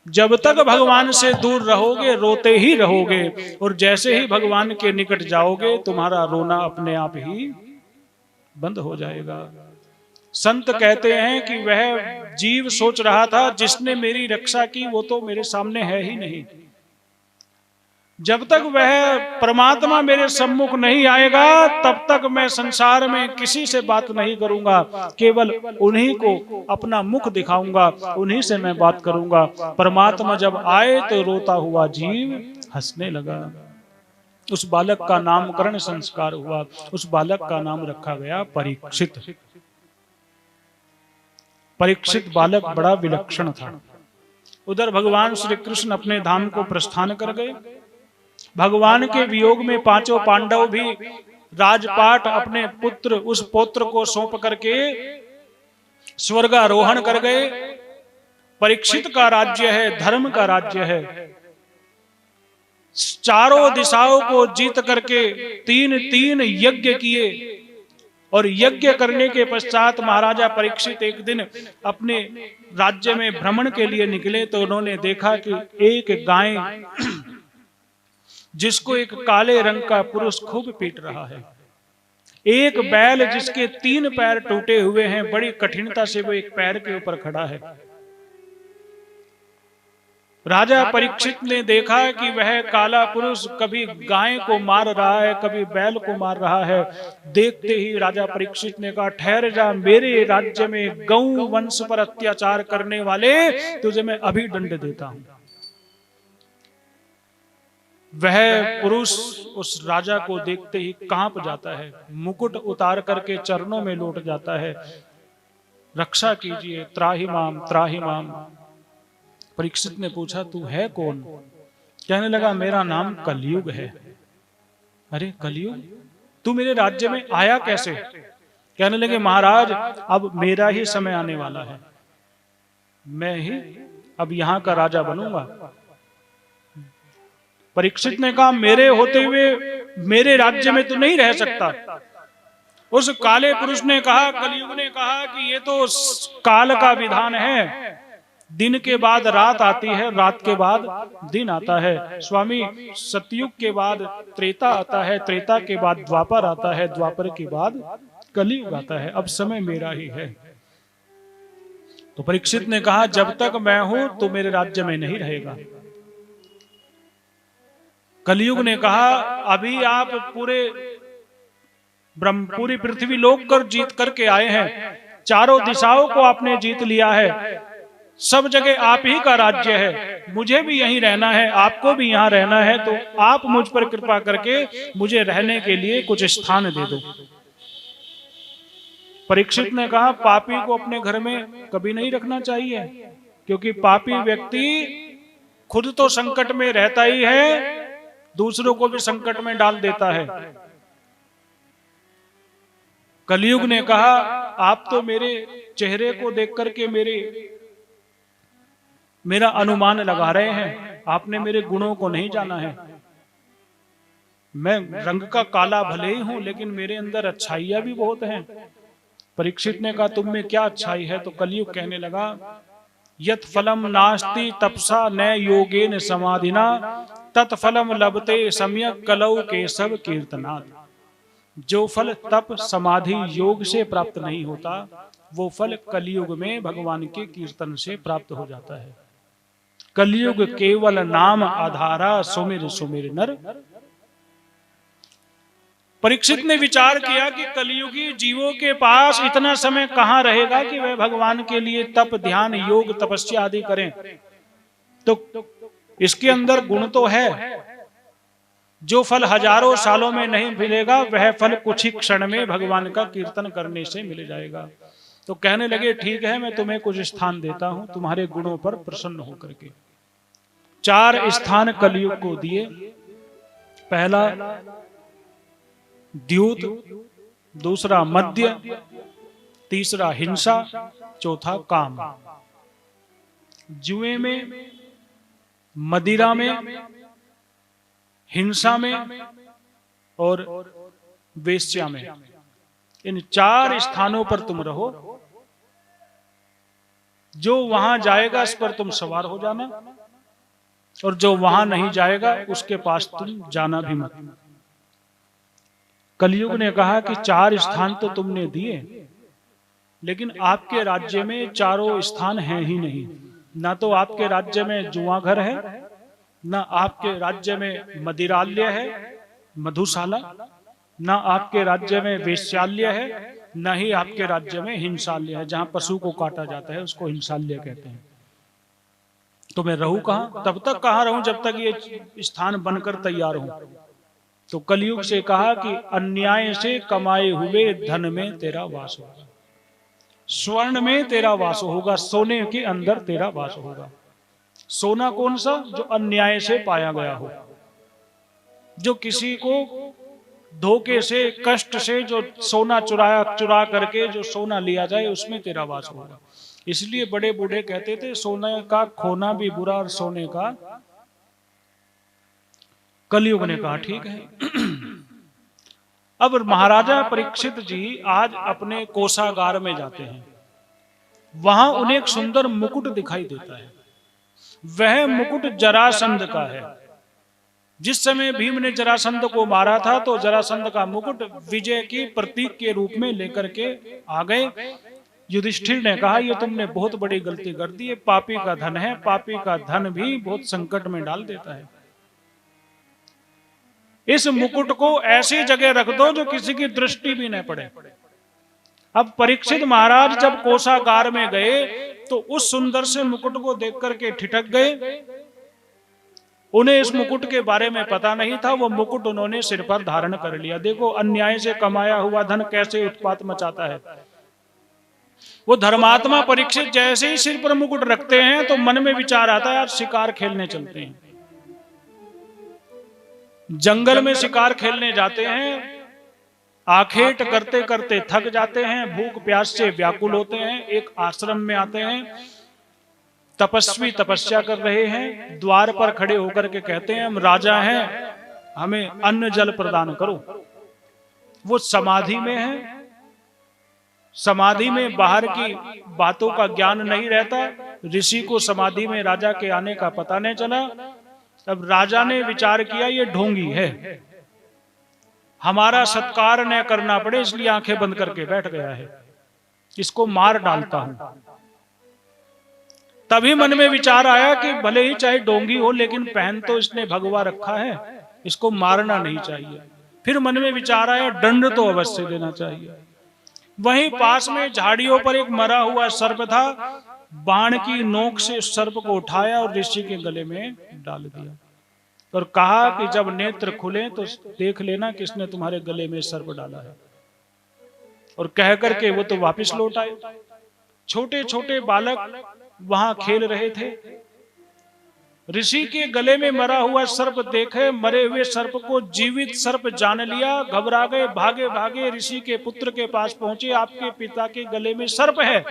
जब तक भगवान से दूर रहोगे रोते ही रहोगे, और जैसे ही भगवान के निकट जाओगे तुम्हारा रोना अपने आप ही बंद हो जाएगा। संत कहते हैं कि वह जीव सोच रहा था जिसने मेरी रक्षा की वो तो मेरे सामने है ही नहीं। जब तक वह परमात्मा मेरे सम्मुख नहीं आएगा तब तक मैं संसार में किसी से बात नहीं करूंगा, केवल उन्हीं को अपना मुख दिखाऊंगा, उन्हीं से मैं बात करूंगा। परमात्मा जब आए तो रोता हुआ जीव हंसने लगा। उस बालक का नामकरण संस्कार हुआ। उस बालक का नाम रखा गया परीक्षित। परीक्षित बालक बड़ा विलक्षण था। उधर भगवान श्री कृष्ण अपने धाम को प्रस्थान कर गए। भगवान के वियोग में पांचों पांडव भी राजपाट अपने पुत्र उस पौत्र को सौंप करके स्वर्गारोहण कर गए। परीक्षित का राज्य है, धर्म का राज्य है। चारों दिशाओं को जीत करके 3 यज्ञ किए, और यज्ञ करने के पश्चात महाराजा परीक्षित एक दिन अपने राज्य में भ्रमण के लिए निकले, तो उन्होंने देखा कि एक गाय जिसको एक काले रंग का पुरुष खूब पीट रहा है, एक बैल जिसके 3 पैर टूटे हुए हैं, बड़ी कठिनता से वो एक पैर के ऊपर खड़ा है। राजा परीक्षित ने देखा कि वह काला पुरुष कभी गाय को मार रहा है, कभी बैल को मार रहा है। देखते ही राजा परीक्षित ने कहा, ठहर जा, मेरे राज्य में गौ वंश पर अत्याचार करने वाले तुझे मैं अभी दंड देता हूं। वह पुरुष उस राजा को देखते ही कांप जाता है, मुकुट उतार करके चरणों में लौट जाता है, रक्षा कीजिए, त्राहि माम त्राहि माम। परीक्षित ने पूछा, तू है कौन? कहने लगा, मेरा नाम कलयुग है। अरे कलयुग, तू मेरे राज्य में आया कैसे? कहने लगे, महाराज अब मेरा ही समय आने वाला है, मैं ही अब यहां का राजा बनूंगा। परीक्षित ने कहा, मेरे होते हुए मेरे राज्य में तो नहीं रह सकता। उस काले पुरुष ने कहा, कलयुग ने कहा कि ये तो काल का विधान है, दिन के बाद रात आती है, रात के बाद दिन आता है। स्वामी, सतयुग के बाद त्रेता आता है, त्रेता के बाद द्वापर आता है, द्वापर के बाद कलयुग आता है, अब समय मेरा ही है। तो परीक्षित ने कहा, जब तक मैं हूं तो मेरे राज्य में नहीं रहेगा। कलयुग ने कहा अभी आप पूरी पृथ्वी लोक कर जीत करके आए हैं, चारों दिशाओं को आपने जीत लिया है, सब जगह आप ही का राज्य है, मुझे भी यहीं रहना है, आपको भी यहां रहना है, तो आप मुझ पर कृपा करके मुझे रहने के लिए कुछ स्थान दे दो। परीक्षित ने कहा पापी को अपने घर में कभी नहीं रखना चाहिए, क्योंकि पापी व्यक्ति खुद तो संकट में रहता ही है, दूसरों को भी संकट में डाल देता है। कलयुग ने कहा आप तो मेरे चेहरे को देख करके मेरा अनुमान लगा रहे हैं, आपने मेरे गुणों को नहीं जाना है। मैं रंग का काला भले ही हूं, लेकिन मेरे अंदर अच्छाइयां भी बहुत हैं। परीक्षित ने कहा तुम में क्या अच्छाई है? तो कलयुग कहने लगा यत फलम नास्ति तपसा न योगेन समाधिना तत्फलम लभते सम्यक कलौ केशव कीर्तनात्। जो फल तप समाधि योग से प्राप्त नहीं होता, वो फल कलयुग में भगवान के कीर्तन से प्राप्त हो जाता है। कलयुग केवल नाम आधारा सुमिर सुमिर नर। परीक्षित ने विचार किया कि कलयुगी जीवों के पास इतना समय कहां रहेगा कि वह भगवान के लिए तप ध्यान योग तपस्या आदि करें। तो इसके अंदर गुण तो है, जो फल हजारों सालों में नहीं मिलेगा वह फल कुछ ही क्षण में भगवान का कीर्तन करने से मिल जाएगा। तो कहने लगे ठीक है, मैं तुम्हें कुछ स्थान देता हूं तुम्हारे गुणों पर प्रसन्न होकर के। 4 स्थान कलयुग को दिए। पहला द्यूत, दूसरा मद्य, तीसरा हिंसा, चौथा काम। जुए में, मदिरा में, हिंसा में और वेश्या में, इन 4 स्थानों पर तुम रहो। जो वहां जाएगा इस पर तुम सवार हो जाना, और जो वहां नहीं जाएगा उसके पास तुम जाना भी मत। कलयुग ने कहा कि 4 स्थान तो तुमने दिए, लेकिन आपके राज्य में चारों स्थान हैं ही नहीं। ना तो आपके राज्य में जुआ घर है, ना आपके राज्य में मदिरालय है मधुशाला, ना आपके राज्य में वेश्यालय है, ना ही आपके राज्य में हिंसालय है, जहां पशु को काटा जाता है उसको हिंसालय कहते हैं। तो मैं रहूं कहां? तब तक कहां रहूं जब तक ये स्थान बनकर तैयार हूं। तो कलयुग से कहा कि अन्याय से कमाए हुए धन में तेरा वास होगा, स्वर्ण में तेरा वास होगा, सोने के अंदर तेरा वास होगा। सोना कौन सा? जो अन्याय से पाया गया हो, जो किसी को धोखे से कष्ट से जो सोना चुरा करके जो सोना लिया जाए उसमें तेरा वास होगा। इसलिए बड़े बूढ़े कहते थे सोने का खोना भी बुरा और सोने का। कलयुग ने कहा ठीक है। अब महाराजा परीक्षित जी आज अपने कोषागार में जाते हैं, वहां उन्हें एक सुंदर मुकुट दिखाई देता है। वह मुकुट जरासंध का है। जिस समय भीम ने जरासंध को मारा था तो जरासंध का मुकुट विजय की प्रतीक के रूप में लेकर के आ गए। युधिष्ठिर ने कहा ये तुमने बहुत बड़ी गलती कर दी, पापी का धन है, पापी का धन भी बहुत संकट में डाल देता है। इस मुकुट को ऐसी जगह रख दो जो किसी की दृष्टि भी न पड़े। अब परीक्षित महाराज जब कोषागार में गए तो उस सुंदर से मुकुट को देख करके ठिठक गए। उन्हें इस मुकुट के बारे में पता नहीं था, वो मुकुट उन्होंने सिर पर धारण कर लिया। देखो अन्याय से कमाया हुआ धन कैसे उत्पात मचाता है। वो धर्मात्मा परीक्षित जैसे ही सिर पर मुकुट रखते हैं तो मन में विचार आता है यार शिकार खेलने चलते हैं। जंगल में शिकार खेलने जाते हैं, आखेट करते करते थक जाते हैं, भूख प्यास से व्याकुल होते हैं, एक आश्रम में आते हैं, तपस्वी तपस्या कर रहे हैं, द्वार पर खड़े होकर के कहते हैं हम राजा हैं, हमें अन्न जल प्रदान करो। वो समाधि में है, समाधि में बाहर की बातों का ज्ञान नहीं रहता। ऋषि को समाधि में राजा के आने का पता नहीं चला। तब राजा ने विचार किया ये ढोंगी है, हमारा सत्कार न करना पड़े इसलिए आंखें बंद करके बैठ गया है, इसको मार डालता हूं। तभी मन में विचार आया कि भले ही चाहे ढोंगी हो लेकिन पहन तो इसने भगवा रखा है, इसको मारना नहीं चाहिए। फिर मन में विचार आया दंड तो अवश्य देना चाहिए। वहीं पास में झाड़ियों पर एक मरा हुआ सर्प था, बाण की नोक से उस सर्प को उठाया और ऋषि के गले में डाल दिया और कहा कि जब नेत्र खुले तो देख लेना किसने तुम्हारे गले में सर्प डाला है। और कह करके वो तो वापस लौट आए। छोटे छोटे बालक वहां खेल रहे थे। ऋषि के गले में मरा हुआ सर्प देखे, मरे हुए सर्प को जीवित सर्प जान लिया, घबरा गए, भागे भागे ऋषि के पुत्र के पास पहुंचे। आपके पिता के गले में सर्प है।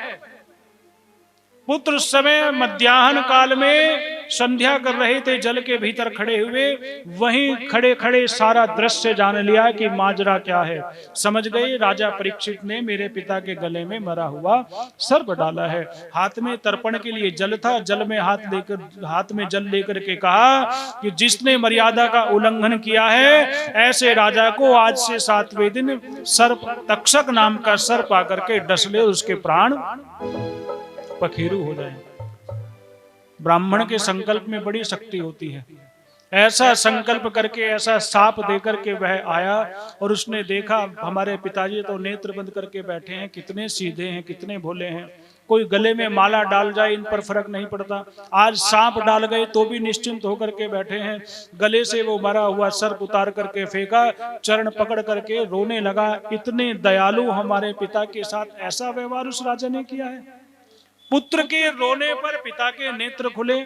पुत्र उस समय मध्याह्न काल में संध्या कर रहे थे, जल के भीतर खड़े हुए, वहीं खड़े खड़े सारा दृश्य जान लिया कि माजरा क्या है। समझ गए राजा परीक्षित ने मेरे पिता के गले में मरा हुआ सर्प डाला है। हाथ में तर्पण के लिए जल था, जल में हाथ में जल लेकर के कहा कि जिसने मर्यादा का उल्लंघन किया है ऐसे राजा को आज से 7वें दिन सर्प तक्षक नाम का सर्प आकर के डस ले, उसके प्राण पखेरु हो जाए। ब्राह्मण के संकल्प में बड़ी शक्ति होती है। ऐसा संकल्प करके ऐसा साप देकर के वह आया और उसने देखा हमारे पिताजी तो नेत्र बंद करके बैठे हैं, कितने सीधे हैं, कितने भोले हैं। कोई गले में माला डाल जाए इन पर फर्क नहीं पड़ता। आज सांप डाल गए तो भी निश्चिंत होकर के बैठे हैं। गले से वो मरा हुआ सर्प उतार करके फेंका, चरण पकड़ करके रोने लगा। इतने दयालु हमारे पिता के साथ ऐसा व्यवहार उस राजा ने किया है। पुत्र के रोने पर पिता के नेत्र खुले।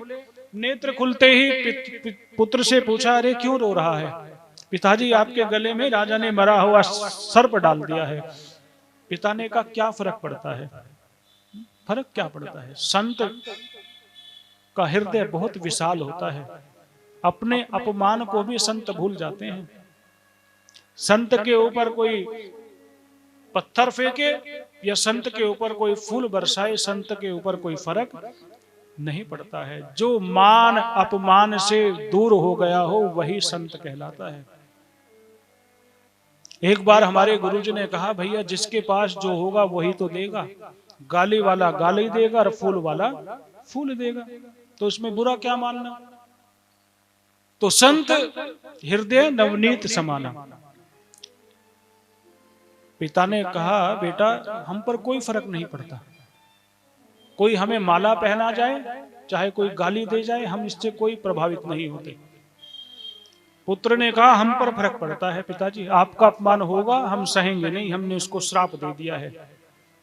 नेत्र खुलते ही पुत्र से पूछा, अरे क्यों रो रहा है? पिताजी आपके गले में राजा ने मरा हुआ सर्प डाल दिया है। पिता ने कहा क्या फर्क पड़ता है? फर्क क्या पड़ता है? संत का हृदय बहुत विशाल होता है। अपने अपमान को भी संत भूल जाते हैं। संत के ऊपर कोई पत्थर फेंके या संत के ऊपर कोई फूल बरसाए, संत के ऊपर कोई फर्क नहीं पड़ता है। जो मान अपमान से दूर हो गया हो वही संत कहलाता है। एक बार हमारे गुरुजी ने कहा, भैया जिसके पास जो होगा वही तो देगा। गाली वाला गाली देगा और फूल वाला फूल देगा, तो उसमें बुरा क्या मानना। तो संत हृदय नवनीत समाना। पिता ने कहा, बेटा हम पर कोई फर्क नहीं पड़ता। कोई हमें माला पहना जाए, चाहे कोई गाली दे जाए, हम इससे कोई प्रभावित नहीं होते। पुत्र ने कहा, हम पर फर्क पड़ता है पिताजी। आपका अपमान होगा, हम सहेंगे नहीं, हमने उसको श्राप दे दिया है।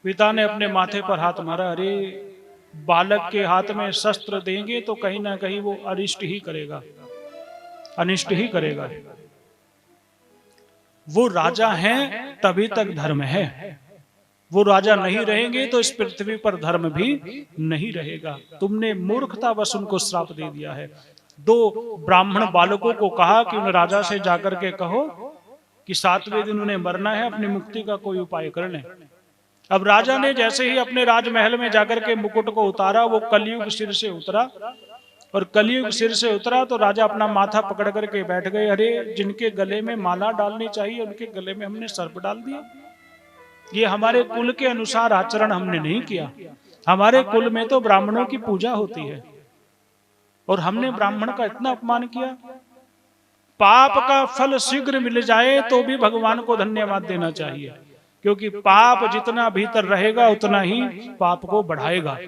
पिता ने अपने माथे पर हाथ मारा। अरे बालक के हाथ में शस्त्र देंगे तो कहीं ना कहीं वो अनिष्ट ही करेगा, अनिष्ट ही करेगा। वो राजा हैं तभी तक धर्म है। वो राजा नहीं रहेंगे तो इस पृथ्वी पर धर्म भी नहीं रहेगा। तुमने मूर्खतावश उनको श्राप दे दिया है। 2 ब्राह्मण बालकों को कहा कि उन राजा से जाकर के कहो कि 7वें दिन उन्हें मरना है, अपनी मुक्ति का कोई उपाय कर लें। अब राजा ने जैसे ही अपने राजमहल में जाकर के मुकुट को उतारा, वो कलयुग सिर से उतरा और कलयुग सिर से उतरा तो राजा अपना माथा पकड़ करके बैठ गए। अरे जिनके गले में माला डालनी चाहिए उनके गले में हमने सर्प डाल दिया। ये हमारे कुल के अनुसार आचरण हमने नहीं किया। हमारे कुल में तो ब्राह्मणों की पूजा होती है और हमने ब्राह्मण का इतना अपमान किया। पाप का फल शीघ्र मिल जाए तो भी भगवान को धन्यवाद देना चाहिए, क्योंकि पाप जितना भीतर रहेगा उतना ही पाप को बढ़ाएगा।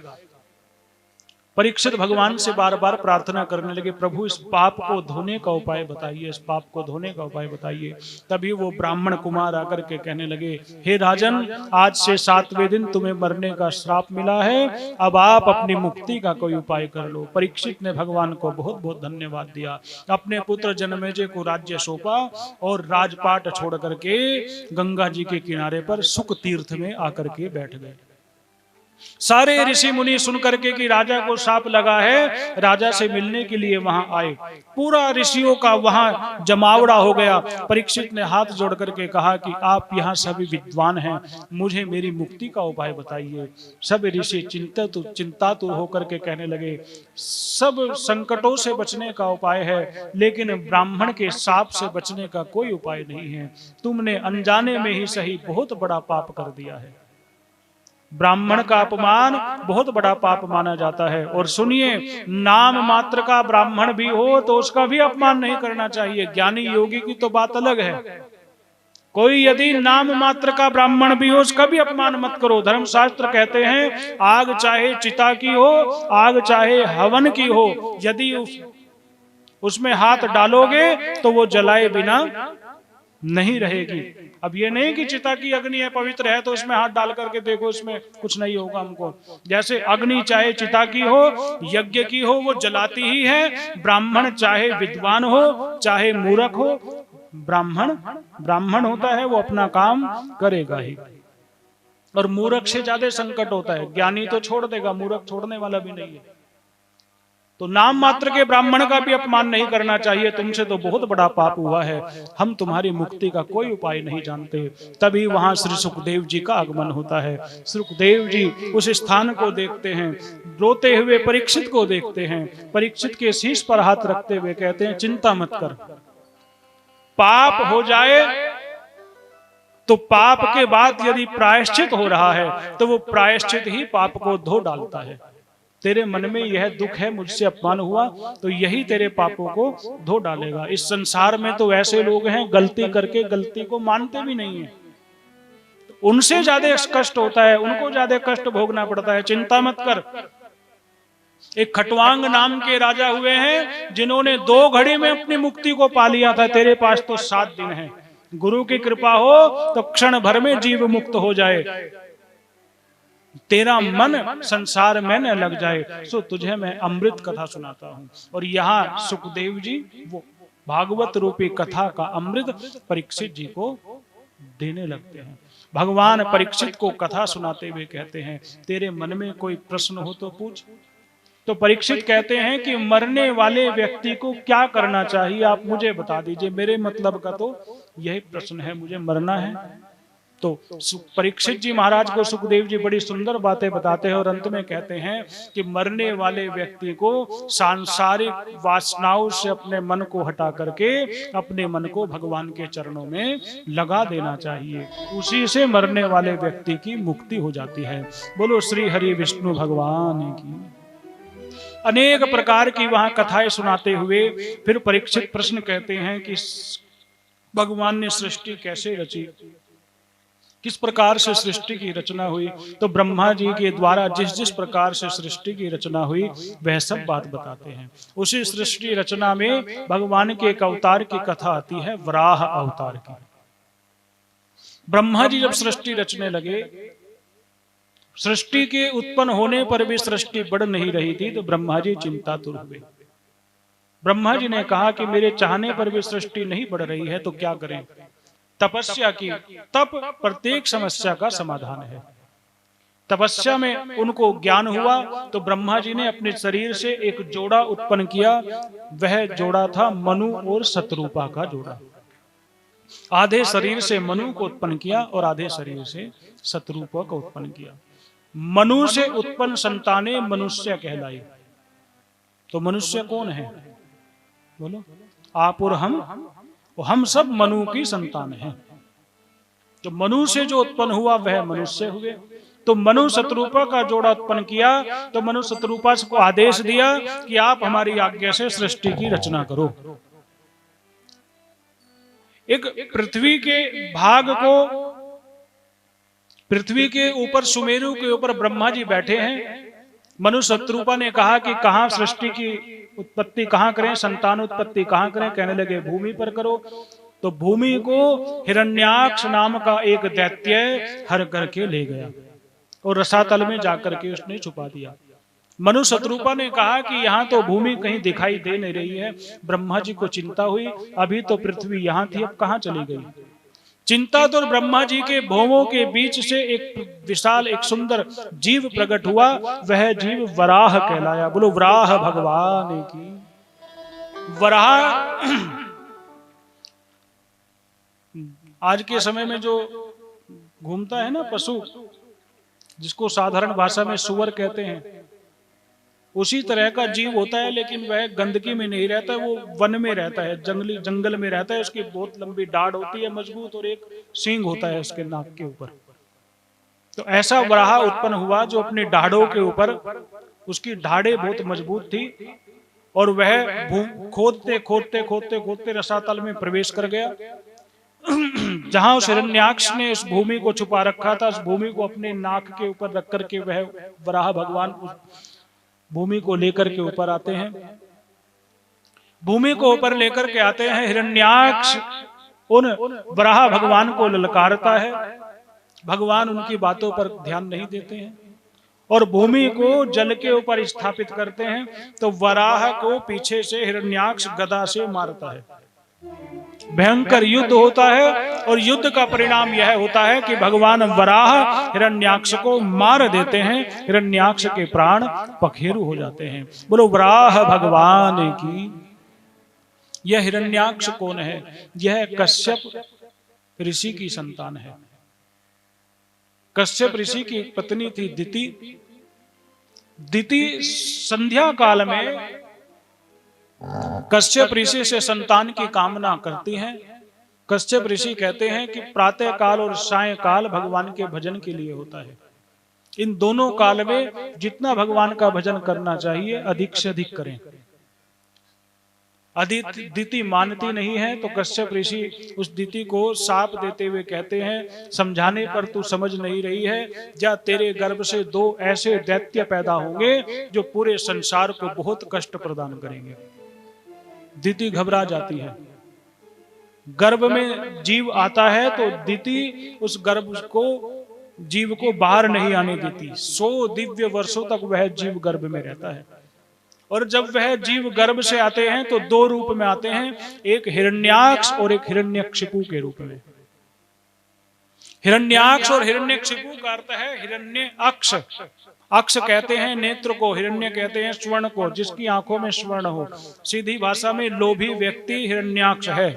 परीक्षित भगवान से बार बार प्रार्थना करने लगे, प्रभु इस पाप को धोने का उपाय बताइए, इस पाप को धोने का उपाय बताइए। तभी वो ब्राह्मण कुमार आकर के कहने लगे, हे राजन, आज से 7वें दिन तुम्हें मरने का श्राप मिला है, अब आप अपनी मुक्ति का कोई उपाय कर लो। परीक्षित ने भगवान को बहुत बहुत धन्यवाद दिया। अपने पुत्र जनमेजय को राज्य सौंपा और राजपाट छोड़ करके गंगा जी के किनारे पर सुख तीर्थ में आकर के बैठ गए। सारे ऋषि मुनि सुन करके कि राजा को शाप लगा है, राजा से मिलने के लिए वहां आए। पूरा ऋषियों का वहां जमावड़ा हो गया। परीक्षित ने हाथ जोड़ करके कहा कि आप यहाँ सभी विद्वान हैं, मुझे मेरी मुक्ति का उपाय बताइए। सब ऋषि चिंतातुर होकर के कहने लगे, सब संकटों से बचने का उपाय है, लेकिन ब्राह्मण के शाप से बचने का कोई उपाय नहीं है। तुमने अनजाने में ही सही बहुत बड़ा पाप कर दिया है। ब्राह्मण का अपमान बहुत बड़ा पाप माना जाता है। और सुनिए, नाम मात्र का ब्राह्मण भी हो तो उसका भी अपमान नहीं करना चाहिए। ज्ञानी योगी की तो बात अलग है। कोई यदि नाम मात्र का ब्राह्मण भी हो उसका भी अपमान मत करो। धर्मशास्त्र कहते हैं आग चाहे चिता की हो, आग चाहे हवन की हो, यदि उसमें हाथ डालोगे तो वो जलाए बिना नहीं रहेगी। अब ये नहीं कि चिता की अग्नि है, पवित्र है, तो उसमें हाथ डाल करके देखो इसमें कुछ नहीं होगा हमको। जैसे अग्नि चाहे चिता की हो, यज्ञ की हो, वो जलाती ही है। ब्राह्मण चाहे विद्वान हो चाहे मूर्ख हो, ब्राह्मण होता है वो अपना काम करेगा ही। और मूर्ख से ज्यादा संकट होता है। ज्ञानी तो छोड़ देगा, मूर्ख छोड़ने वाला भी नहीं है। तो नाम मात्र के ब्राह्मण का भी अपमान नहीं करना चाहिए। तुमसे तो बहुत बड़ा पाप हुआ है, हम तुम्हारी मुक्ति का कोई उपाय नहीं जानते। तभी वहां श्री सुखदेव जी का आगमन होता है। सुखदेव जी उस स्थान को देखते हैं, रोते हुए परीक्षित को देखते हैं। परीक्षित के शीश पर हाथ रखते हुए कहते हैं चिंता मत कर, पाप हो जाए तो पाप के बाद यदि प्रायश्चित हो रहा है तो वो प्रायश्चित ही पाप को धो डालता है। तेरे मन में यह दुख है मुझसे अपमान हुआ, तो यही तेरे पापों को धो डालेगा। इस संसार में तो ऐसे लोग हैं गलती करके गलती को मानते भी नहीं है, उनसे ज्यादा कष्ट होता है, उनको ज्यादा कष्ट भोगना पड़ता है। चिंता मत कर। एक खटवांग नाम के राजा हुए हैं जिन्होंने 2 घड़ी में अपनी मुक्ति को पा लिया था। तेरे पास तो 7 दिन है। गुरु की कृपा हो तो क्षण भर में जीव मुक्त हो जाए, तेरा मन संसार में न लग जाए। सो तुझे मैं अमृत कथा सुनाता हूं। और यहाँ सुखदेव जी वो भागवत रूपी कथा का अमृत परीक्षित जी को देने लगते हैं। भगवान परीक्षित को कथा सुनाते हुए कहते हैं तेरे मन में कोई प्रश्न हो तो पूछ। तो परीक्षित कहते हैं कि मरने वाले व्यक्ति को क्या करना चाहिए आप मुझे बता दीजिए। मेरे मतलब का तो यही प्रश्न है, मुझे मरना है। तो परीक्षित जी महाराज को सुखदेव जी बड़ी सुंदर बातें बताते हैं और अंत में कहते हैं कि मरने वाले व्यक्ति को सांसारिक वासनाओं से अपने मन को हटा करके अपने मन को भगवान के चरणों में लगा देना चाहिए। उसी से मरने वाले व्यक्ति की मुक्ति हो जाती है। बोलो श्री हरि विष्णु भगवान की। अनेक प्रकार की वहां कथाएं सुनाते हुए फिर परीक्षित प्रश्न कहते हैं कि भगवान ने सृष्टि कैसे रची, किस प्रकार से सृष्टि की रचना हुई। तो ब्रह्मा जी के द्वारा जिस जिस प्रकार से सृष्टि की रचना हुई वह सब बात बताते हैं। उसी सृष्टि रचना में भगवान के एक अवतार की कथा आती है, वराह अवतार की। ब्रह्मा जी जब सृष्टि रचने लगे, सृष्टि के उत्पन्न होने पर भी सृष्टि बढ़ नहीं रही थी, तो ब्रह्मा जी चिंतातुर हुए। ब्रह्मा जी ने कहा कि मेरे चाहने पर भी सृष्टि नहीं बढ़ रही है तो क्या करें। तपस्या की। तप प्रत्येक समस्या का समाधान है। तपस्या में उनको ज्ञान हुआ तो ब्रह्मा जी ने अपने शरीर से एक जोड़ा उत्पन्न किया। वह जोड़ा था मनु और शतरूपा का जोड़ा। आधे शरीर से मनु को उत्पन्न किया और आधे शरीर से शतरूपा को उत्पन्न किया। मनु से उत्पन्न संतानें मनुष्य कहलाई। तो मनुष्य कौन है बोलो? आप और हम सब मनु की संतान हैं। तो मनु से जो उत्पन्न हुआ वह मनुष्य हुए। तो मनु शतरूपा का जोड़ा उत्पन्न किया तो मनु शतरूपा को आदेश दिया कि आप हमारी आज्ञा से सृष्टि की रचना करो। एक पृथ्वी के भाग को, पृथ्वी के ऊपर सुमेरु के ऊपर ब्रह्मा जी बैठे हैं। मनु शतरूपा ने कहा कि कहां सृष्टि की उत्पत्ति कहां करें, संतान उत्पत्ति कहां करें। कहने लगे भूमि पर करो। तो भूमि को हिरण्याक्ष नाम का एक दैत्य हर करके ले गया और रसातल में जाकर के उसने छुपा दिया। मनु शतरूपा ने कहा कि यहाँ तो भूमि कहीं दिखाई दे नहीं रही है। ब्रह्मा जी को चिंता हुई, अभी तो पृथ्वी यहाँ थी, अब कहाँ चली गई। चिंता तो ब्रह्मा जी के भौवों के बीच से एक विशाल एक सुंदर जीव प्रकट हुआ। वह जीव वराह कहलाया। बोलो वराह भगवान की। वराह आज के समय में जो घूमता है ना पशु, जिसको साधारण भाषा में सुअर कहते हैं, उसी तरह का जीव होता है। लेकिन वह गंदगी में नहीं रहता, वो वन में रहता है, जंगल में रहता है। उसकी बहुत लंबी डाढ़ होती है, मजबूत, और एक सींग होता है उसके नाक के ऊपर। तो ऐसा वराह उत्पन्न हुआ जो अपनी दाढ़ों के ऊपर, उसकी दाढ़ें बहुत मजबूत थी और वह खोदते खोदते खोदते खोदते रसातल में प्रवेश कर गया। जहां उस हिरण्याक्ष ने उस भूमि को छुपा रखा था, उस भूमि को अपने नाक के ऊपर रख करके वह वराह भगवान उस भूमि को लेकर के ऊपर आते हैं। भूमि को ऊपर लेकर के आते हैं। हिरण्याक्ष उन वराह भगवान को ललकारता है। भगवान उनकी बातों पर ध्यान नहीं देते हैं और भूमि को जल के ऊपर स्थापित करते हैं। तो वराह को पीछे से हिरण्याक्ष गदा से मारता है। भयंकर युद्ध होता है और युद्ध का परिणाम यह होता है कि भगवान वराह हिरण्याक्ष को मार देते हैं। हिरण्याक्ष के प्राण पखेरु हो जाते हैं। बोलो वराह भगवान की। यह हिरण्याक्ष कौन है? यह कश्यप ऋषि की संतान है। कश्यप ऋषि की पत्नी थी दिति। दिति संध्या काल में कश्यप ऋषि से संतान की कामना करती हैं। कश्यप ऋषि कहते हैं कि प्रातः काल और साय काल भगवान के भजन के लिए होता है। इन दोनों काल में जितना भगवान का भजन करना चाहिए अधिक से अधिक करें। दिति मानती नहीं है तो कश्यप ऋषि उस दिति को शाप देते हुए कहते हैं, समझाने पर तू समझ नहीं रही है, या तेरे गर्भ से 2 ऐसे दैत्य पैदा होंगे जो पूरे संसार को बहुत कष्ट प्रदान करेंगे। दिति घबरा जाती है। गर्भ में जीव आता है तो दिति उस गर्भ को जीव को बाहर नहीं आने देती। 100 दिव्य वर्षों तक वह जीव गर्भ में रहता है। और जब वह जीव गर्भ से आते हैं तो 2 रूप में आते हैं, एक हिरण्याक्ष और एक हिरण्यकशिपु के रूप में। हिरण्याक्ष और हिरण्यकशिपु का अर्थ है हिरण्य अक्ष। अक्ष कहते हैं नेत्र को, हिरण्य कहते हैं स्वर्ण को, जिसकी आंखों में स्वर्ण हो। सीधी भाषा में लोभी व्यक्ति हिरण्याक्ष है।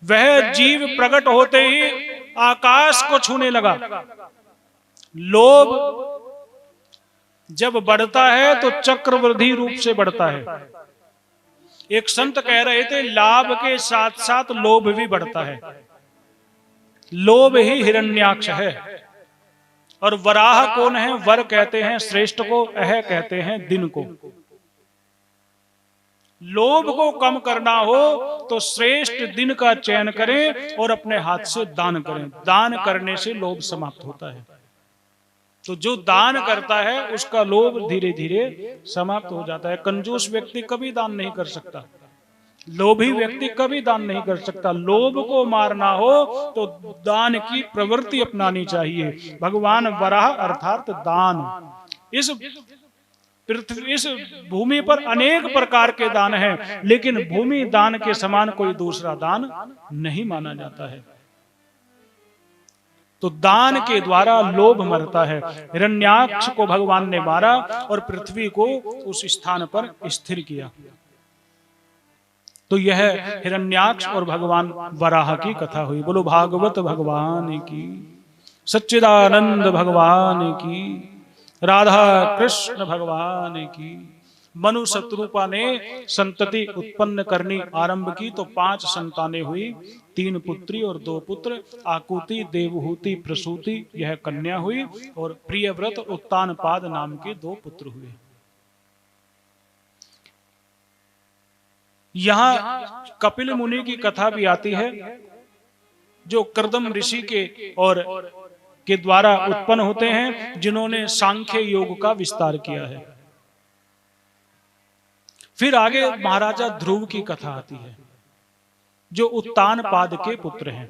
वह जीव प्रकट होते ही आकाश को छूने लगा। लोभ जब बढ़ता है तो चक्रवृद्धि रूप से बढ़ता है। एक संत कह रहे थे लाभ के साथ साथ लोभ भी बढ़ता है। लोभ ही हिरण्याक्ष है। और वराह कौन है? वर कहते हैं श्रेष्ठ को, अह कहते हैं दिन को। लोभ को कम करना हो तो श्रेष्ठ दिन का चयन करें और अपने हाथ से दान करें। दान करने से लोभ समाप्त होता है। तो जो दान करता है उसका लोभ धीरे धीरे समाप्त हो जाता है। कंजूस व्यक्ति कभी दान नहीं कर सकता। लोभी व्यक्ति कभी दान नहीं कर सकता। लोभ को मारना हो तो दान की प्रवृत्ति अपनानी चाहिए। भगवान वराह अर्थात दान। इस पृथ्वी, इस भूमि पर अनेक प्रकार के दान हैं, लेकिन भूमि दान के समान कोई दूसरा दान नहीं माना जाता है। तो दान के द्वारा लोभ मरता है। हिरण्याक्ष को भगवान ने मारा और पृथ्वी को उस स्थान पर स्थिर किया। तो यह हिरण्याक्ष और भगवान वराह की कथा हुई। बोलो भागवत भगवान की, सच्चिदानंद भगवान की, राधा कृष्ण भगवान की। मनु शत्रुपा ने संतति उत्पन्न करनी आरंभ की तो 5 संतानें हुई। 3 पुत्री और 2 पुत्र। आकुति, देवहूति, प्रसूति यह कन्या हुई और प्रियव्रत, उत्तानपाद नाम के 2 पुत्र हुए। यहां कपिल मुनि की कथा भी आती है जो कर्दम ऋषि के द्वारा उत्पन्न होते हैं, जिन्होंने सांख्य योग का विस्तार किया है। फिर आगे महाराजा ध्रुव की कथा आती है जो उत्तानपाद के पुत्र हैं।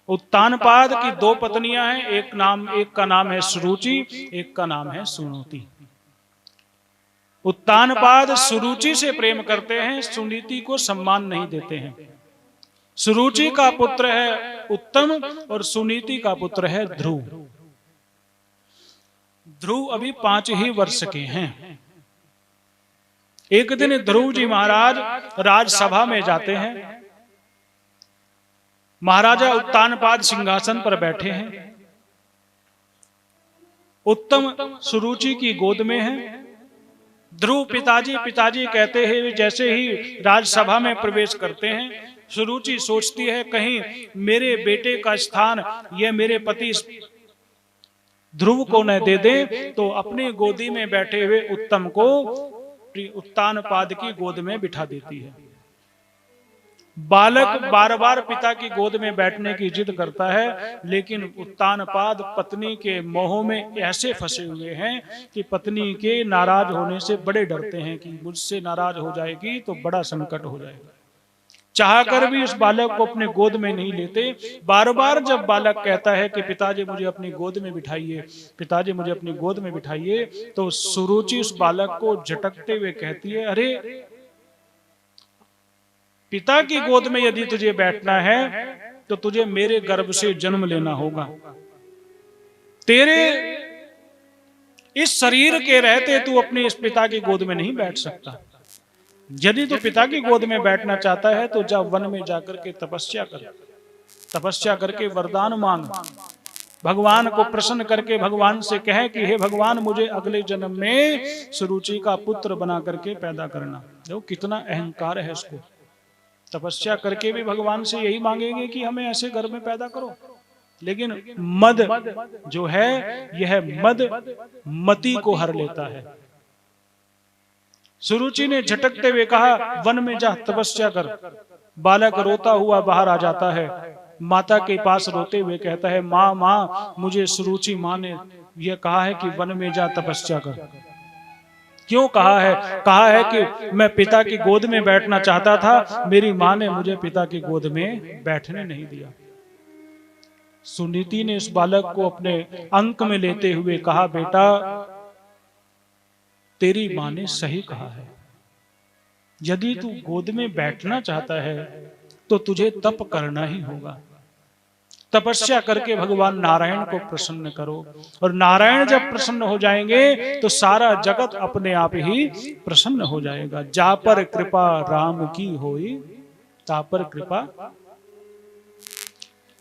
उत्तानपाद की 2 पत्नियां हैं। एक का नाम है सुरुचि, एक का नाम है सुनीति। उत्तानपाद सुरुचि से प्रेम करते हैं, सुनीति को सम्मान नहीं देते हैं। सुरुचि का पुत्र है उत्तम और सुनीति का पुत्र है ध्रुव। ध्रुव अभी 5 ही वर्ष के हैं। एक दिन ध्रुव जी महाराज राजसभा में जाते हैं। महाराजा उत्तानपाद सिंहासन पर बैठे हैं। उत्तम सुरुचि की गोद में है। ध्रुव पिताजी पिताजी कहते हैं। जैसे ही राजसभा में प्रवेश करते हैं सुरुचि सोचती है कहीं मेरे बेटे का स्थान यह मेरे पति ध्रुव को न दे दे, तो अपनी गोदी में बैठे हुए उत्तम को उत्तानपाद की गोद में बिठा देती है। बालक बार बार पिता की गोद में बैठने की जिद करता है, लेकिन उत्तानपाद पत्नी के मोह में ऐसे फंसे हुए हैं कि पत्नी के नाराज होने से बड़े डरते हैं कि मुझसे नाराज हो जाएगी तो बड़ा संकट हो जाएगा। चाहकर भी उस बालक को अपने गोद में नहीं लेते। बार बार जब बालक कहता है कि पिताजी मुझे अपनी गोद में बिठाइए, पिताजी मुझे अपनी गोद में बिठाइए, तो सुरुचि उस बालक को झटकते हुए कहती है, अरे पिता की गोद में यदि तुझे बैठना है तो तुझे मेरे गर्भ से जन्म लेना होगा। तेरे इस शरीर के रहते तू अपने इस पिता की गोद में नहीं बैठ सकता। यदि तू पिता की गोद में बैठना चाहता है तो जा वन में जाकर के तपस्या कर, तपस्या करके वरदान मांग, भगवान को प्रसन्न करके भगवान से कहे कि हे भगवान मुझे अगले जन्म में सुरुचि का पुत्र बना करके पैदा करना। देखो कितना अहंकार है उसको। तपस्या करके भी भगवान से यही मांगेंगे कि हमें ऐसे घर में पैदा करो, लेकिन मद जो है यह मद मति को हर लेता है। सुरुचि ने झटकते हुए कहा वन में जा तपस्या कर। बालक रोता हुआ बाहर आ जाता है, माता के पास रोते हुए कहता है माँ माँ मुझे सुरुचि माँ ने यह कहा है कि वन में जा तपस्या कर। क्यों कहा है? कहा है कि मैं पिता की गोद में बैठना चाहता था, मेरी माँ ने मुझे पिता की गोद में बैठने नहीं दिया। सुनीति ने उस बालक को अपने अंक में लेते हुए कहा बेटा तेरी माँ ने सही कहा है, यदि तू गोद में बैठना चाहता है तो तुझे तप करना ही होगा। तपस्या करके भगवान नारायण को प्रसन्न करो, और नारायण जब प्रसन्न हो जाएंगे तो सारा जगत अपने आप ही प्रसन्न हो जाएगा। जा पर कृपा राम की होई ता पर कृपा।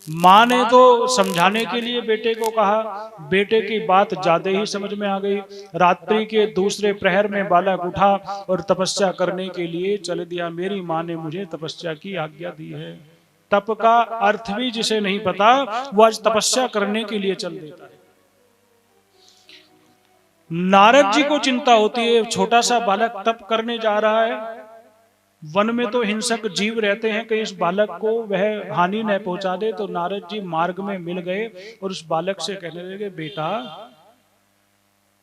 माँ ने तो समझाने के लिए बेटे को कहा, बेटे की बात ज्यादा ही समझ में आ गई। रात्रि के दूसरे प्रहर में बालक उठा और तपस्या करने के लिए चल दिया। मेरी माँ ने मुझे तपस्या की आज्ञा दी है। तप का अर्थ भी जिसे नहीं पता वो आज तपस्या करने के लिए चल देता है। नारद जी को चिंता होती है, छोटा सा बालक तप करने जा रहा है, वन में तो हिंसक जीव रहते हैं, कहीं इस बालक को वह हानि न पहुंचा दे। तो नारद जी मार्ग में मिल गए और उस बालक से कहने लगे बेटा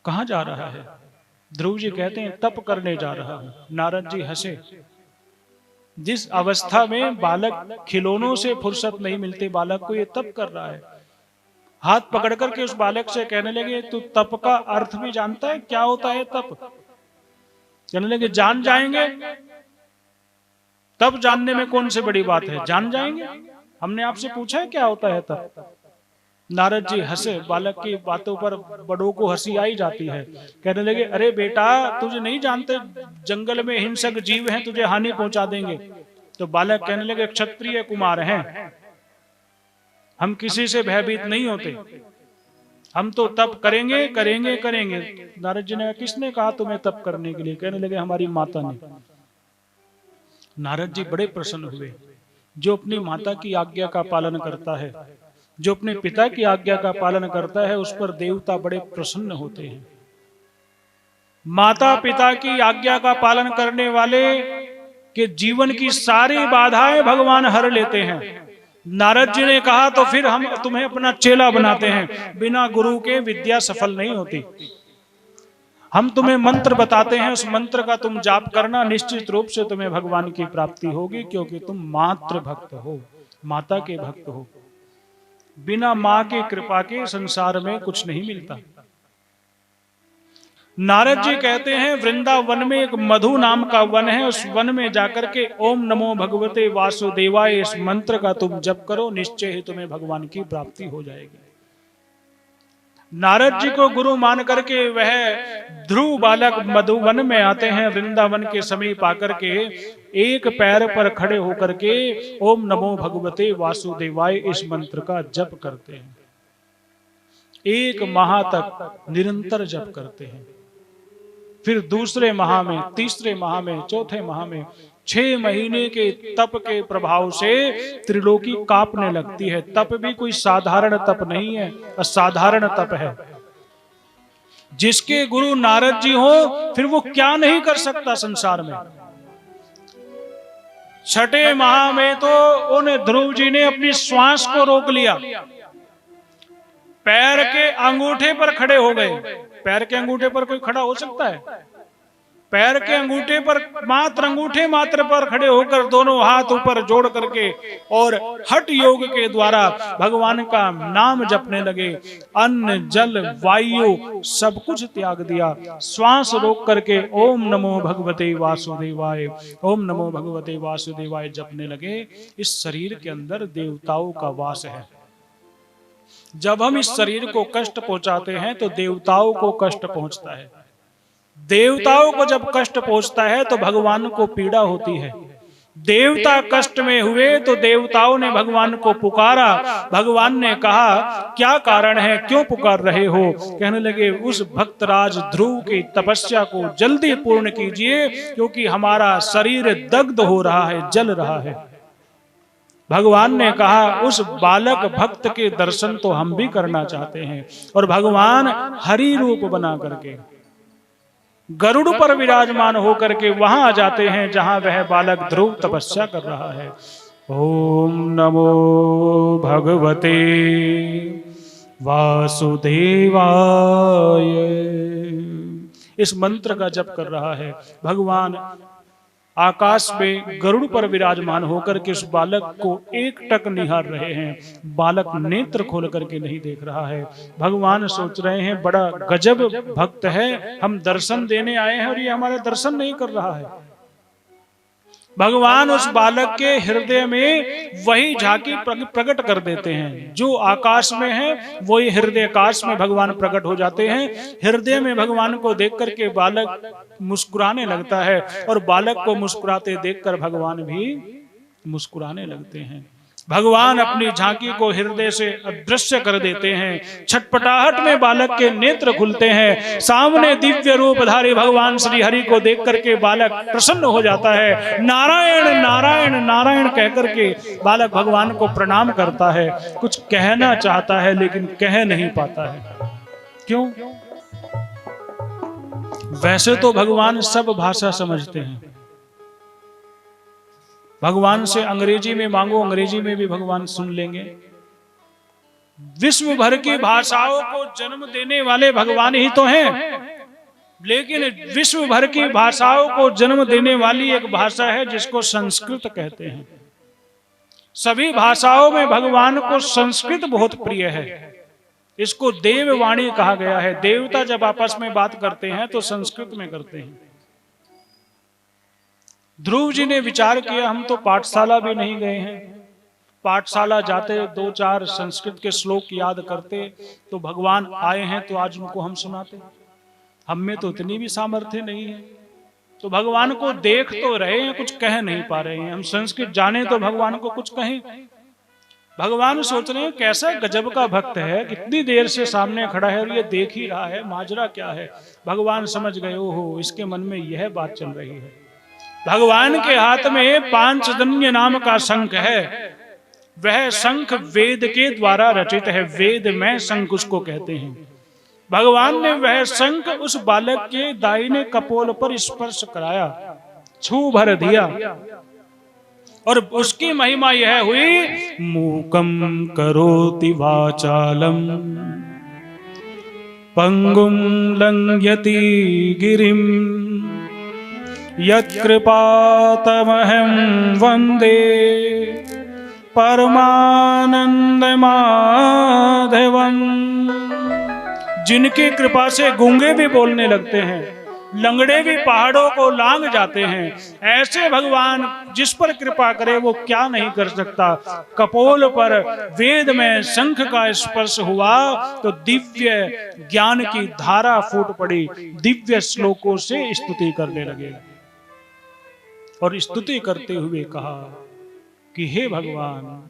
कहां जा रहा है? ध्रुव जी कहते हैं तप करने जा रहा हूं। नारद जी हंसे। जिस अवस्था में बालक खिलौनों से फुर्सत नहीं मिलती बालक को, ये तप कर रहा है। हाथ पकड़ करके उस बालक से कहने लगे तू तप का अर्थ भी जानता है? क्या होता है तप? कहने लगे जान जाएंगे। तब जानने में कौन सी बड़ी बात है, जान जाएंगे। हमने आपसे पूछा है क्या होता है तप? नारद जी हंसे। बालक की बातों पर बड़ों को हंसी आई जाती है। कहने लगे अरे बेटा तुझे नहीं जानते, जंगल में हिंसक जीव हैं, तुझे हानि पहुंचा देंगे। तो बालक कहने लगे क्षत्रिय कुमार हैं, हम किसी से भयभीत नहीं होते, हम तो तप करेंगे करेंगे करेंगे। नारद जी ने कहा किसने कहा तुम्हें तप करने के लिए? कहने लगे हमारी माता ने। नारद जी बड़े प्रसन्न हुए। जो अपनी माता की आज्ञा का पालन करता है, जो अपने पिता की आज्ञा का पालन करता है, उस पर देवता बड़े प्रसन्न होते हैं। माता पिता की आज्ञा का पालन करने वाले के जीवन की सारी बाधाएं भगवान हर लेते हैं। नारद जी ने कहा तो फिर हम तुम्हें अपना चेला बनाते हैं, बिना गुरु के विद्या सफल नहीं होती। हम तुम्हें मंत्र बताते हैं, उस मंत्र का तुम जाप करना, निश्चित रूप से तुम्हें भगवान की प्राप्ति होगी, क्योंकि तुम मातृ भक्त हो, माता के भक्त हो। बिना मां की कृपा के संसार में कुछ नहीं मिलता। नारद जी कहते हैं वृंदावन में एक मधु नाम का वन है, उस वन में जाकर के ओम नमो भगवते वासुदेवाय इस मंत्र का तुम जप करो, निश्चय ही तुम्हें भगवान की प्राप्ति हो जाएगी। नारद जी को गुरु मान करके वह ध्रुव बालक मधुवन में आते हैं। वृंदावन के समीप आकर के एक पैर पर खड़े होकर के ओम नमो भगवते वासुदेवाय इस मंत्र का जप करते हैं। एक माह तक निरंतर जप करते हैं। फिर दूसरे माह में, तीसरे माह में, चौथे माह में 6 महीने के तप के प्रभाव से त्रिलोकी कांपने लगती है। तप भी कोई साधारण तप नहीं है, असाधारण तप है। जिसके गुरु नारद जी हो फिर वो क्या नहीं कर सकता संसार में। छठे माह में तो उन ध्रुव जी ने अपनी श्वास को रोक लिया, पैर के अंगूठे पर खड़े हो गए। पैर के अंगूठे पर कोई खड़ा हो सकता है? पैर के अंगूठे पर अंगूठे मात्र पर खड़े होकर दोनों हाथ ऊपर जोड़ करके और हठ योग के द्वारा भगवान का नाम जपने लगे। अन्न जल वायु सब कुछ त्याग दिया, श्वास रोक करके ओम नमो भगवते वासुदेवाय, ओम नमो भगवते वासुदेवाय जपने लगे। इस शरीर के अंदर देवताओं का वास है। जब हम इस शरीर को कष्ट पहुंचाते हैं तो देवताओं को कष्ट पहुंचता है। देवताओं को जब कष्ट पहुंचता है तो भगवान को पीड़ा होती है। देवता कष्ट में हुए तो देवताओं ने भगवान को पुकारा। भगवान ने कहा क्या कारण है, क्यों पुकार रहे हो? कहने लगे उस भक्तराज ध्रुव की तपस्या को जल्दी पूर्ण कीजिए, क्योंकि हमारा शरीर दग्ध हो रहा है, जल रहा है। भगवान ने कहा उस बालक भक्त के दर्शन तो हम भी करना चाहते हैं। और भगवान हरि रूप बना करके गरुड़ पर विराजमान होकर के वहां आ जाते हैं जहां वह बालक ध्रुव तपस्या कर रहा है। ओम नमो भगवते वासुदेवाय, इस मंत्र का जप कर रहा है। भगवान आकाश में गरुड़ पर विराजमान होकर के उस बालक को एकटक निहार रहे हैं। बालक नेत्र खोल करके नहीं देख रहा है। भगवान सोच रहे हैं बड़ा गजब भक्त है, हम दर्शन देने आए हैं और ये हमारा दर्शन नहीं कर रहा है। भगवान उस बालक के हृदय में वही झांकी प्रकट कर देते हैं जो आकाश में है, वही हृदय आकाश में भगवान प्रकट हो जाते हैं। हृदय में भगवान को देख करके बालक मुस्कुराने लगता है और बालक को मुस्कुराते देखकर भगवान भी मुस्कुराने लगते हैं। भगवान अपनी झांकी को हृदय से अदृश्य कर देते हैं। छटपटाहट में बालक के नेत्र खुलते हैं। सामने दिव्य रूपधारी भगवान श्री हरि को देख करके बालक प्रसन्न हो जाता है। नारायण नारायण नारायण कहकर के बालक भगवान को प्रणाम करता है। कुछ कहना चाहता है लेकिन कह नहीं पाता है। क्यों? वैसे तो भगवान सब भाषा समझते हैं। भगवान से अंग्रेजी में मांगो, अंग्रेजी में भी भगवान सुन लेंगे। विश्व भर की भाषाओं को जन्म देने वाले भगवान ही तो हैं। लेकिन विश्व भर की भाषाओं को जन्म देने वाली एक भाषा है जिसको संस्कृत कहते हैं। सभी भाषाओं में भगवान को संस्कृत बहुत प्रिय है। इसको देववाणी कहा गया है। देवता जब आपस में बात करते हैं तो संस्कृत में करते हैं। ध्रुव जी ने विचार किया हम तो पाठशाला भी नहीं गए हैं, पाठशाला जाते 2-4 संस्कृत के श्लोक याद करते तो भगवान आए हैं तो आज उनको हम सुनाते। हम में तो इतनी भी सामर्थ्य नहीं है। तो भगवान को देख तो रहे हैं, कुछ कह नहीं पा रहे हैं। हम संस्कृत जाने तो भगवान को कुछ कहें। भगवान सोच रहे हैं कैसा गजब का भक्त है, कितनी देर से सामने खड़ा है और ये देख ही रहा है, माजरा क्या है। भगवान समझ गए ओहो इसके मन में यह बात चल रही है। भगवान के हाथ में पांचजन्य नाम का शंख है। वह शंख वेद के द्वारा रचित है। वेद में शंख उसको कहते हैं। भगवान ने वह शंख उस बालक के दाहिने कपोल पर स्पर्श कराया, छू भर दिया और उसकी महिमा यह हुई मूकम करोति वाचालम पंगुम लंघयति गिरिम यत्कृपातमहं वन्दे परमानंद माधवम्। जिनकी कृपा से गूंगे भी बोलने लगते हैं, लंगड़े भी पहाड़ों को लांग जाते हैं, ऐसे भगवान जिस पर कृपा करे वो क्या नहीं कर सकता। कपोल पर वेद में शंख का स्पर्श हुआ तो दिव्य ज्ञान की धारा फूट पड़ी। दिव्य श्लोकों से स्तुति करने लगे और स्तुति करते हुए कहा कि हे भगवान,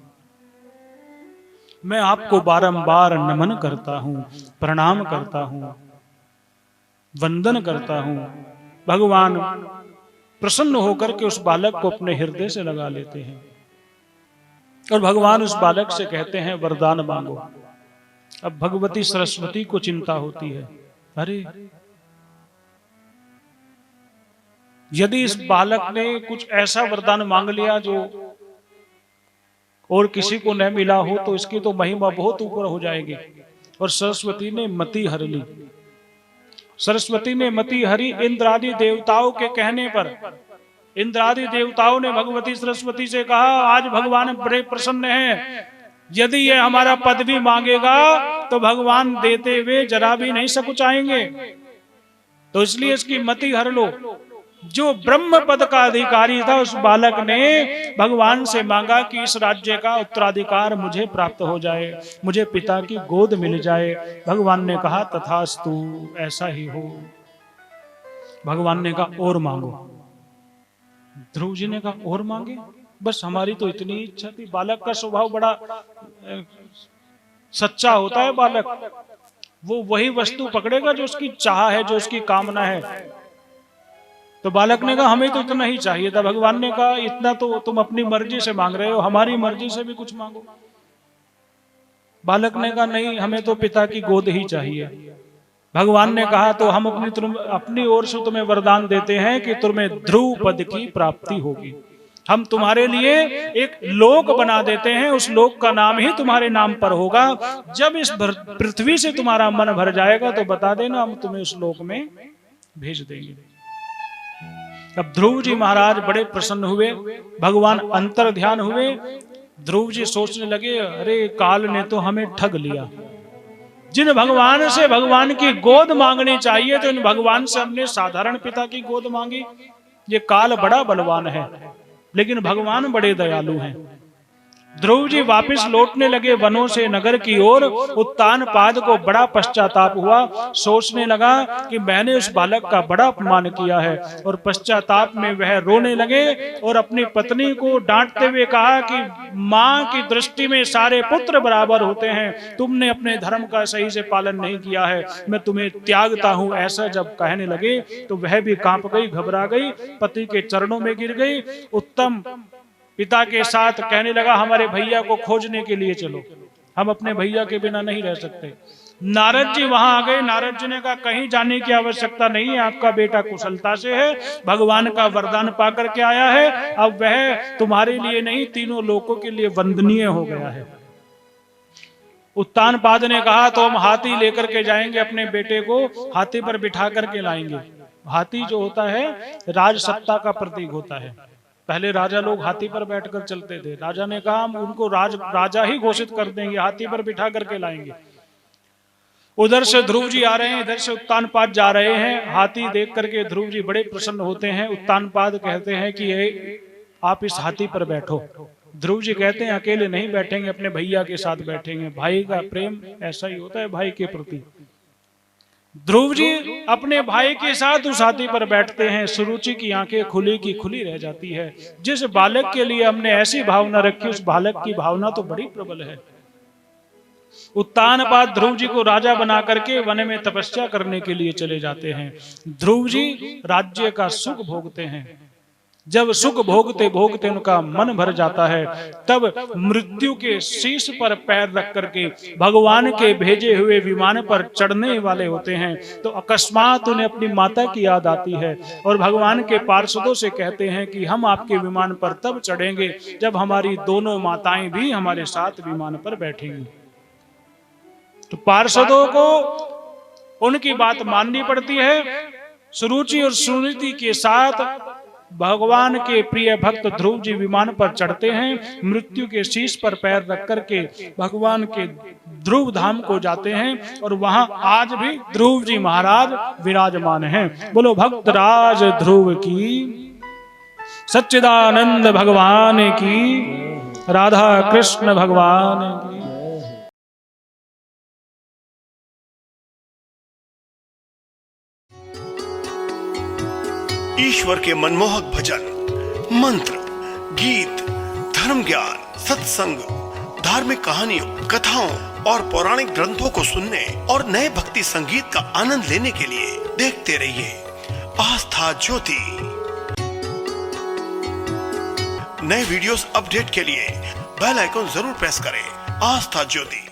मैं आपको बारंबार नमन करता हूं, प्रणाम करता हूं, वंदन करता हूं। भगवान प्रसन्न होकर के उस बालक को अपने हृदय से लगा लेते हैं और भगवान उस बालक से कहते हैं वरदान मांगो। अब भगवती सरस्वती को चिंता होती है, अरे यदि इस बालक ने कुछ ऐसा वरदान मांग लिया जो और किसी को न मिला हो तो इसकी तो महिमा बहुत ऊपर हो जाएगी। और सरस्वती ने मति हर ली। सरस्वती ने मति हरी। इंद्र आदि देवताओं के कहने पर इंद्र आदि देवताओं ने भगवती सरस्वती से कहा, आज भगवान बड़े प्रसन्न हैं, यदि ये हमारा पद भी मांगेगा तो भगवान देते हुए जरा भी नहीं सकुचाएंगे, तो इसलिए इसकी मति हर लो। जो ब्रह्म पद का अधिकारी था उस बालक ने भगवान से मांगा कि इस राज्य का उत्तराधिकार मुझे प्राप्त हो जाए, मुझे पिता की गोद मिल जाए। भगवान ने कहा तथास्तु, ऐसा ही हो। भगवान ने कहा और मांगो। ध्रुव जी ने कहा और मांगे, बस हमारी तो इतनी इच्छा थी। बालक का स्वभाव बड़ा सच्चा होता है। बालक वो वही वस्तु पकड़ेगा जो उसकी चाह है, जो उसकी कामना है। तो बालक ने कहा हमें तो इतना ही चाहिए था। भगवान ने कहा इतना तो तुम अपनी मर्जी से मांग रहे हो, हमारी मर्जी से भी कुछ मांगो। बालक ने कहा नहीं, हमें तो पिता की गोद ही चाहिए। भगवान ने कहा तो हम अपनी ओर से तुम्हें वरदान देते हैं कि तुम्हें ध्रुव पद की प्राप्ति होगी। हम तुम्हारे लिए एक लोक बना देते हैं, उस लोक का नाम ही तुम्हारे नाम पर होगा। जब इस पृथ्वी से तुम्हारा मन भर जाएगा तो बता देना, हम तुम्हें उस लोक में भेज देंगे। अब ध्रुव जी महाराज बड़े प्रसन्न हुए, भगवान अंतर ध्यान हुए। ध्रुव जी सोचने लगे, अरे काल ने तो हमें ठग लिया। जिन भगवान से भगवान की गोद मांगनी चाहिए तो इन भगवान से हमने साधारण पिता की गोद मांगी। ये काल बड़ा बलवान है, लेकिन भगवान बड़े दयालु हैं। ध्रुव जी वापिस लौटने लगे वनों से नगर की ओर। उत्तानपाद को बड़ा पश्चाताप हुआ। सोचने लगा कि मैंने उस बालक का बड़ा अपमान किया है, और पश्चाताप में वह रोने लगे और अपनी पत्नी को डांटते हुए कहा कि माँ की दृष्टि में सारे पुत्र बराबर होते हैं, तुमने अपने धर्म का सही से पालन नहीं किया है, मैं तुम्हें त्यागता हूँ। ऐसा जब कहने लगे तो वह भी कांप गई, घबरा गई, पति के चरणों में गिर गई। उत्तम पिता के साथ कहने लगा हमारे भैया को खोजने के लिए चलो, हम अपने भैया के बिना नहीं रह सकते। नारद जी वहां आ गए। नारद जी ने कहा कहीं जाने की आवश्यकता नहीं है, आपका बेटा कुशलता से है, भगवान का वरदान पा करके आया है, अब वह तुम्हारे लिए नहीं तीनों लोगों के लिए वंदनीय हो गया है। उत्तानपाद ने कहा तो हम हाथी लेकर के जाएंगे, अपने बेटे को हाथी पर बिठा करके लाएंगे। हाथी जो होता है राज सत्ता का प्रतीक होता है। पहले राजा लोग हाथी पर बैठकर चलते थे। राजा ने कहा हम उनको राजा ही घोषित कर देंगे, हाथी पर बिठा करके लाएंगे। उधर से ध्रुव जी आ रहे हैं, इधर से उत्तानपाद जा रहे हैं। हाथी देख करके ध्रुव जी बड़े प्रसन्न होते हैं। उत्तानपाद कहते हैं कि आप इस हाथी पर बैठो। ध्रुव जी कहते हैं अकेले नहीं बैठेंगे, अपने भैया के साथ बैठेंगे। भाई का प्रेम ऐसा ही होता है भाई के प्रति। ध्रुव जी अपने भाई के साथ उस हाथी पर बैठते हैं। सुरुचि की आंखें खुली की खुली रह जाती है। जिस बालक के लिए हमने ऐसी भावना रखी, उस बालक की भावना तो बड़ी प्रबल है। उत्तानपाद ध्रुव जी को राजा बना करके वन में तपस्या करने के लिए चले जाते हैं। ध्रुव जी राज्य का सुख भोगते हैं। जब सुख भोगते भोगते उनका मन भर जाता है, तब मृत्यु के शीश पर पैर रख करके भगवान के भेजे हुए विमान पर चढ़ने वाले होते हैं, तो अकस्मात उन्हें अपनी माता की याद आती है और भगवान के पार्षदों से कहते हैं कि हम आपके विमान पर तब चढ़ेंगे जब हमारी दोनों माताएं भी हमारे साथ विमान पर बैठेंगी। तो पार्षदों को उनकी बात माननी पड़ती है। सुरुचि और सुनीति के साथ भगवान के प्रिय भक्त ध्रुव जी विमान पर चढ़ते हैं। मृत्यु के शीश पर पैर रख करके भगवान के ध्रुव धाम को जाते हैं, और वहां आज भी ध्रुव जी महाराज विराजमान हैं। बोलो भक्त राज ध्रुव की, सच्चिदानंद भगवान की, राधा कृष्ण भगवान की। ईश्वर के मनमोहक भजन, मंत्र, गीत, धर्म ज्ञान, सत्संग, धार्मिक कहानियों, कथाओं और पौराणिक ग्रंथों को सुनने और नए भक्ति संगीत का आनंद लेने के लिए देखते रहिए आस्था ज्योति। नए वीडियोस अपडेट के लिए बेल आइकन जरूर प्रेस करें। आस्था ज्योति